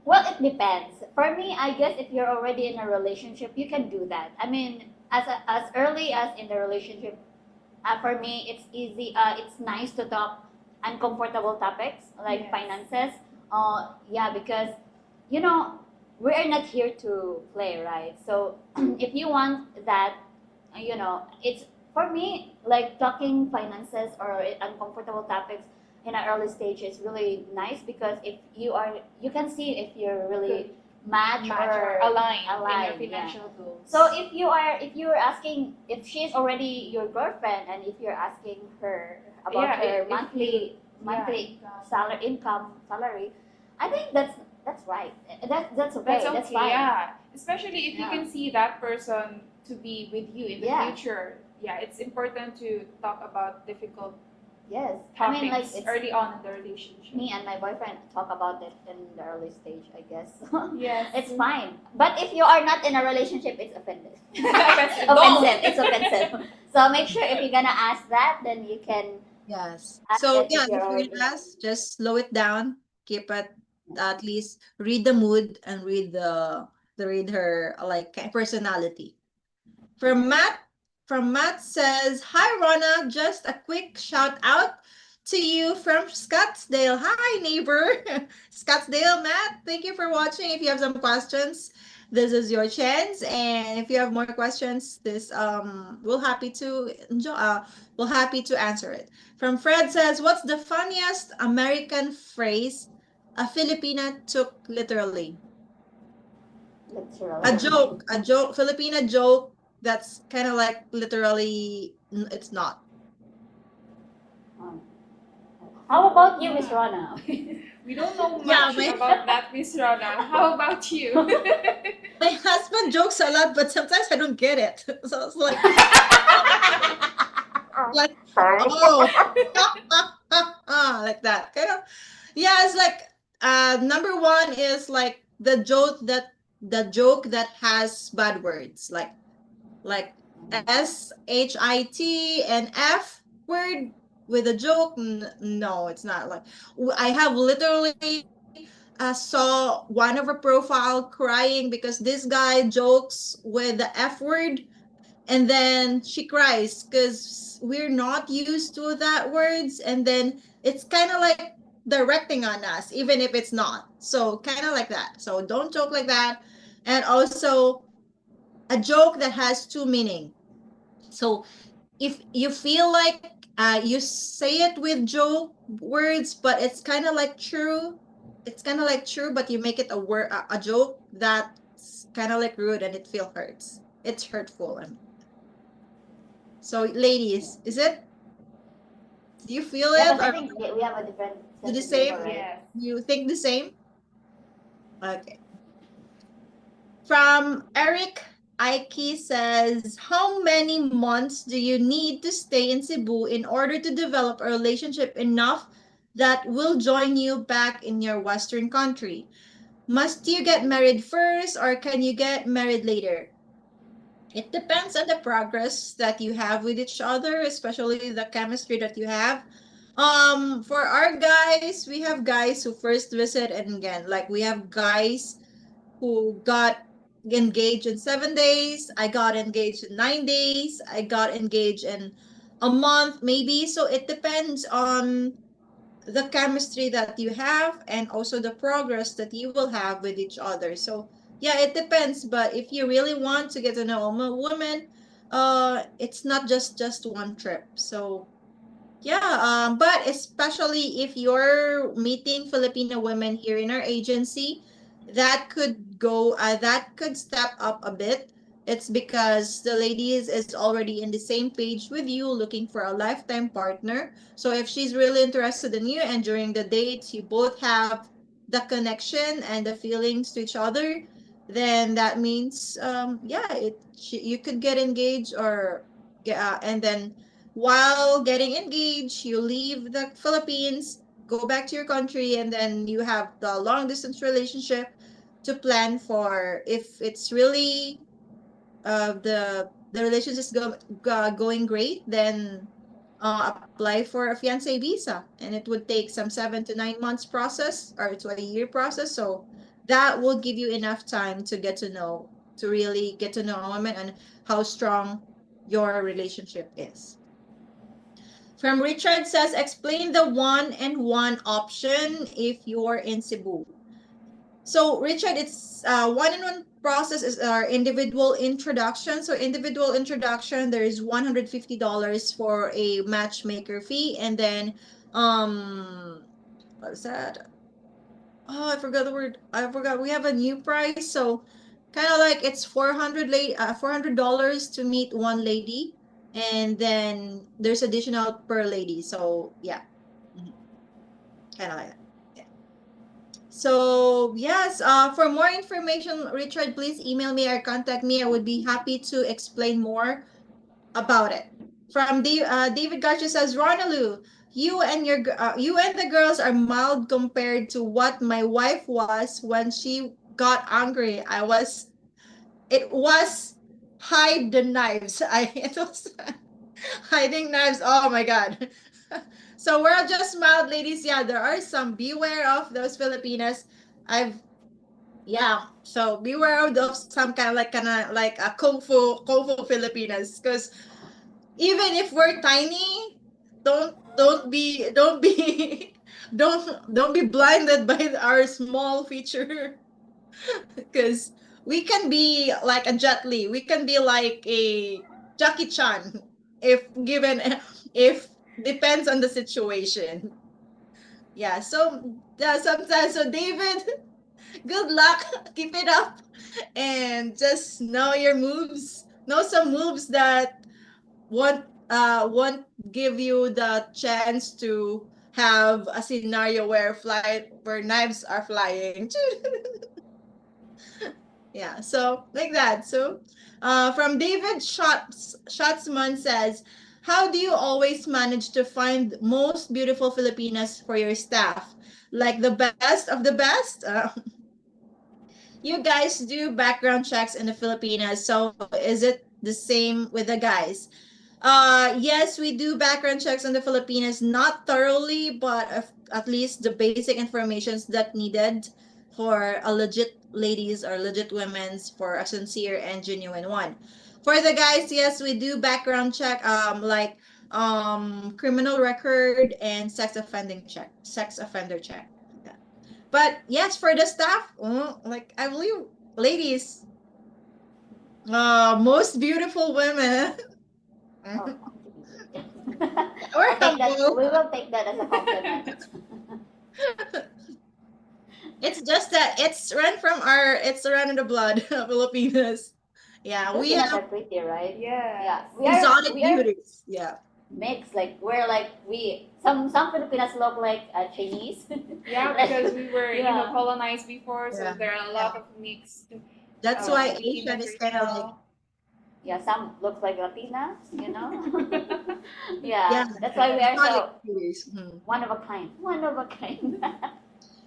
Well, it depends. For me, I guess if you're already in a relationship, you can do that. I mean, as early as in the relationship, for me, it's easy. It's nice to talk uncomfortable topics like Yes. finances. Yeah, because you know we are not here to play, right? So if you want that, you know, it's for me like talking finances or uncomfortable topics in an early stage is really nice, because if you can see if you're really match or aligned in aligned, your financial goals. so if you're asking if she's already your girlfriend, and if you're asking her about Yeah, her if monthly income. salary, I think that's right. That's okay. That's okay, That's fine. yeah. Especially if you Yeah. can see that person to be with you in the Yeah. future. Yeah, it's important to talk about difficult Yes. I topics mean, like it's early on in the relationship. me and my boyfriend talk about it in the early stage, I guess. Yes. It's fine. But if you are not in a relationship, it's offensive. Offensive. Offensive. It's offensive. So make sure if you're gonna ask that, then you can Yes. ask So it yeah, if if you're you're already. gonna ask, just slow it down. Keep it, at least read the mood and read her like personality. From Matt, says, "Hi Rona, just a quick shout out to you from Scottsdale. Hi neighbor, Scottsdale, Matt. Thank you for watching. If you have some questions, this is your chance. And if you have more questions, this we'll happy to enjoy. We'll happy to answer it." From Fred says, "What's the funniest American phrase a Filipina took literally?" Literally. A joke, Filipina joke that's kind of like literally, it's not. Um, How about you, Miss Rona? We don't know Yeah, much about that, Miss Rona. How about you? my husband jokes a lot, but sometimes I don't get it. So it's like, Sorry. oh, like that. Kind of, yeah, it's like, number one is like the joke that has bad words, like shit and f word with a joke. No, it's not like, I have literally saw one of her profile crying because this guy jokes with the f word, and then she cries because we're not used to that words, and then it's kind of like directing on us even if it's not, so kind of like that. So don't joke like that. And also, a joke that has two meaning. So if you feel like you say it with joke words, but it's kind of like true, but you make it a word, a joke that's kind of like rude and it feel hurts. It's hurtful. I mean. So, ladies, is it? Do you feel Yeah, it, because I or think we have a different do the sense of humor, same? right? Yes. You think the same? Okay. From Eric Aiki says, how many months do you need to stay in Cebu in order to develop a relationship enough that will join you back in your Western country? Must you get married first or can you get married later? It depends on the progress that you have with each other, especially the chemistry that you have. For our guys, we have guys who first visit, and again, like we have guys who got engaged in 7 days. I got engaged in 9 days. I got engaged in a month, maybe. So it depends on the chemistry that you have and also the progress that you will have with each other. So yeah, it depends. But if you really want to get to know a woman, it's not just one trip. So yeah, but especially if you're meeting Filipino women here in our agency, that could step up a bit. It's because the ladies is already in the same page with you, looking for a lifetime partner. So if she's really interested in you, and during the dates you both have the connection and the feelings to each other, then that means, yeah, you could get engaged or and then while getting engaged, you leave the Philippines, go back to your country, and then you have the long distance relationship to plan for if it's really the relationship is going great, then apply for a fiancé visa, and it would take some 7 to 9 months process or to a year process. So that will give you enough time to really get to know a woman and how strong your relationship is. From Richard says, explain the one and one option if you're in Cebu. So Richard, it's one and one process is our individual introduction. So individual introduction, there is $150 for a matchmaker fee, and then what was that? Oh, I forgot the word. I forgot. We have a new price, so kind of like it's $400 to meet one lady, and then there's additional per lady. So yeah, kind of like that. Yeah. So yes, for more information, Richard, please email me or contact me. I would be happy to explain more about it. From David Garcia says, Ronalu, you and the girls are mild compared to what my wife was when she got angry. It was hide the knives. It was hiding knives. Oh my God. So we're just mild, ladies. Yeah, there are some. Beware of those Filipinas. I've yeah. So beware of some kind of like a kung fu Filipinas, because even if we're tiny, don't be don't be blinded by our small feature, because we can be like a Jet Li, we can be like a Jackie Chan if given if depends on the situation. Yeah, so sometimes, so David, good luck, keep it up, and just know your moves, know some moves that won't give you the chance to have a scenario where knives are flying. Yeah, so like that. So from David Schatzman says, how do you always manage to find most beautiful Filipinas for your staff? Like the best of the best? You guys do background checks in the Filipinas, so is it the same with the guys? Yes, we do background checks in the Filipinas, not thoroughly, but at least the basic informations that needed for a legit ladies or legit women's for a sincere and genuine one. For the guys, yes, we do background check, like criminal record and sex offender check. Yeah. But yes, for the staff, like I believe ladies, Most beautiful women. Oh, We're I'll take that. humble. We will take that as a compliment. It's just that it's run in the blood of Filipinos. Yeah, we Filipinas have are pretty, right? Yes. exotic We are beauties. Yeah. mixed. Like we're like we some Filipinas look like Chinese. Yeah, Like, because we were, yeah. colonized before, so Yeah. there are a lot of mixed That's why Asian Filipinas is right kind of like, now. Yeah, some looks like Latinas, you know. yeah, Yeah, that's why we are exotic so beauties. Mhm. one of a kind. One of a kind.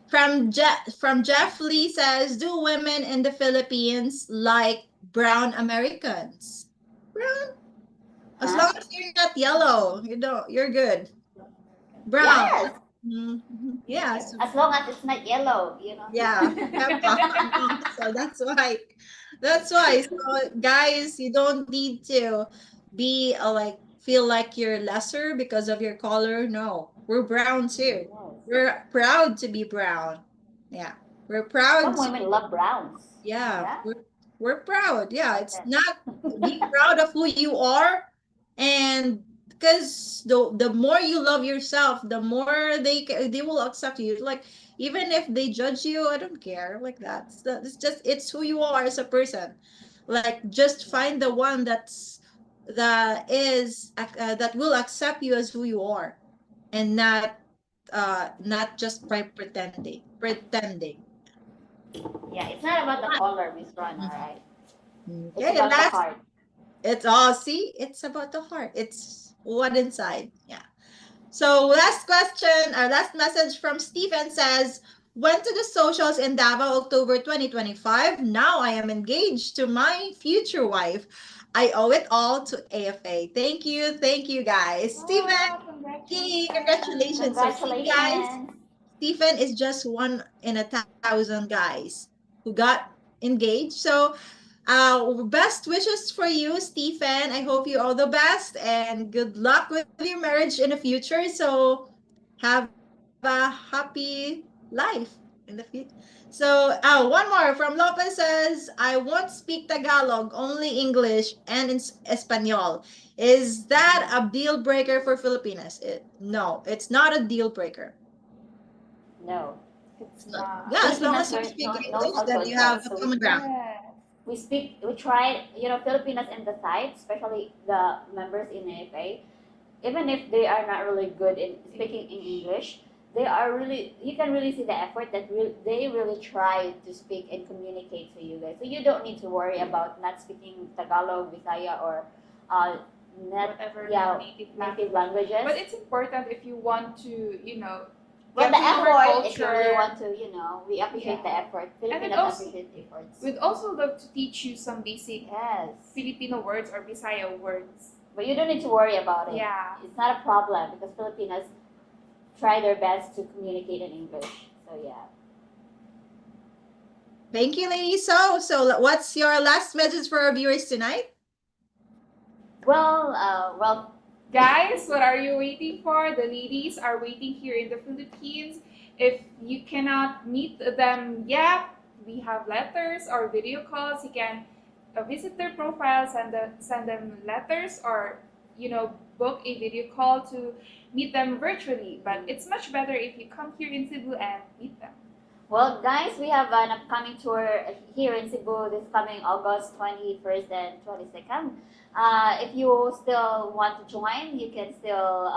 From Jeff Lee says, do women in the Philippines like brown Americans? Brown? As long Huh? as you're not yellow, you're good. Brown. Yes, Yeah. So, as long as it's not yellow, you know. yeah. So that's why. So guys, you don't need to be like feel like you're lesser because of your color. No, we're brown too. Yes. We're proud to be brown. Yeah. We're proud Some to, women love browns. yeah, Yeah. we're proud. Yeah, it's Okay. not, be proud of who you are, and because the more you love yourself, the more they will accept you. Like, even if they judge you, I don't care. Like that. It's just, it's who you are as a person. Like, just find the one that will accept you as who you are, and not just by pretending. Yeah, it's not about the color, Miss Ron, all right? It's Okay, about the last, heart. it's all, see, it's about the heart. It's what inside. Yeah. So last question, our last message from Stephen says, went to the socials in Davao October 2025. Now I am engaged to my future wife. I owe it all to AFA. Thank you guys. Stephen, Oh, yay, congratulations. congratulations. So see, guys, Congratulations. Stephen is just one in 1,000 guys who got engaged. So, best wishes for you, Stephen. I hope you all the best and good luck with your marriage in the future. So, have a happy life in the future. So, one more from Lopez says, I won't speak Tagalog, only English and in Espanol. Is that a deal breaker for Filipinas? No, it's not a deal breaker. No. It's not. Yeah, as long Filipinas as you speak knows English, how to then you have adjust. a So common ground. Yes. we tried, Filipinas in the site, especially the members in AFA, even if they are not really good in speaking in English, they are really, you can really see the effort that they really try to speak and communicate to you guys. So you don't need to worry about not speaking Tagalog, Bisaya, or not, Whatever yeah, native native language. languages. But it's important if you want to, Well, get the to know her effort, if you culture. really want to, we appreciate the Yeah. effort. And it Filipinos also- appreciate the efforts. We'd also love to teach you some basic Yes. Filipino words or Bisaya words. But you don't need to worry about it. Yeah. It's not a problem because Filipinos try their best to communicate in English. So yeah. Thank you, ladies. So what's your last message for our viewers tonight? Well, Guys, what are you waiting for? The ladies are waiting here in the Philippines. If you cannot meet them yet, we have letters or video calls. You can visit their profiles and send them letters, or book a video call to meet them virtually. But it's much better if you come here in Cebu and meet them. well, guys, we have an upcoming tour here in Cebu this coming August 21st and 22nd. If you still want to join, you can still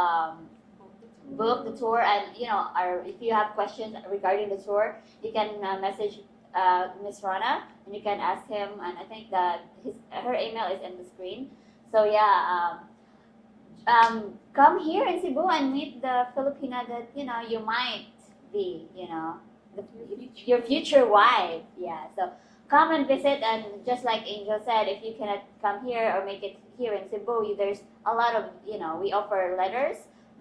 book the tour, and if you have questions regarding the tour, you can message Miss Rana, and you can ask him. And I think that her email is in the screen. So yeah, come here in Cebu and meet the Filipina that you might be, your future wife. Yeah, so come and visit, and just like Angel said, if you cannot come here or make it here in Cebu, there's a lot of, we offer letters,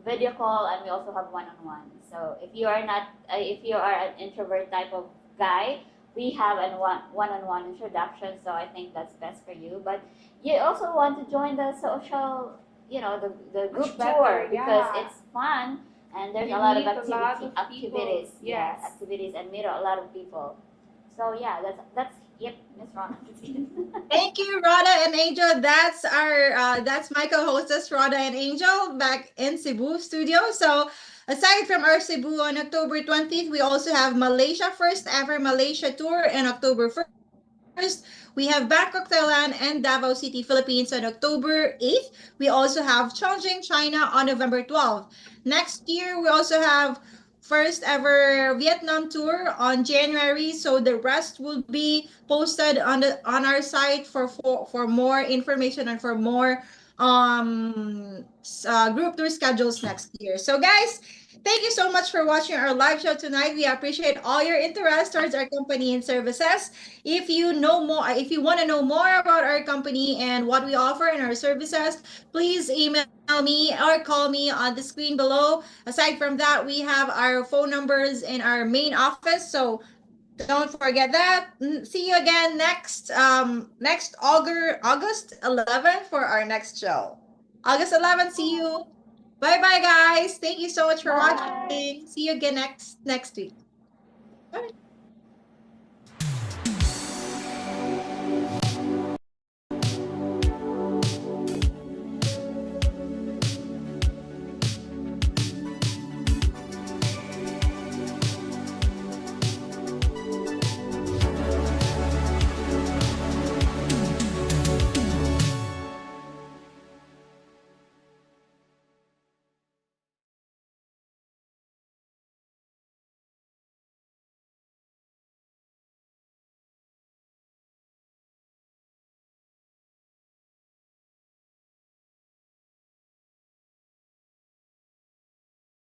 video call, and we also have one-on-one. So if you are not, if you are an introvert type of guy, we have a one-on-one introduction. So I think that's best for you. But you also want to join the social, the group Much better, tour, because yeah. it's fun. And there's You a lot of meet a lot of activities. people. Yes. Activities, and meet a lot of people. So yeah, that's yep, Miss Rana. Thank you, Rhoda and Angel. That's my co-hostess, Rhoda and Angel, back in Cebu studio. So aside from our Cebu on October 20th, we also have Malaysia first ever Malaysia tour on October 1st. We have Bangkok, Thailand, and Davao City, Philippines on October 8th. We also have Chongqing, China on November 12th. Next year, we also have first ever Vietnam tour on January. So the rest will be posted on our site for more information and for more group tour schedules next year. So guys, thank you so much for watching our live show tonight. We appreciate all your interest towards our company and services. If you want to know more about our company and what we offer and our services, please email me or call me on the screen below. Aside from that, we have our phone numbers in our main office. So don't forget that. See you again next August 11th for our next show. August 11th, see you. Bye bye guys. Thank you so much for Bye. watching. See you again next week. Bye.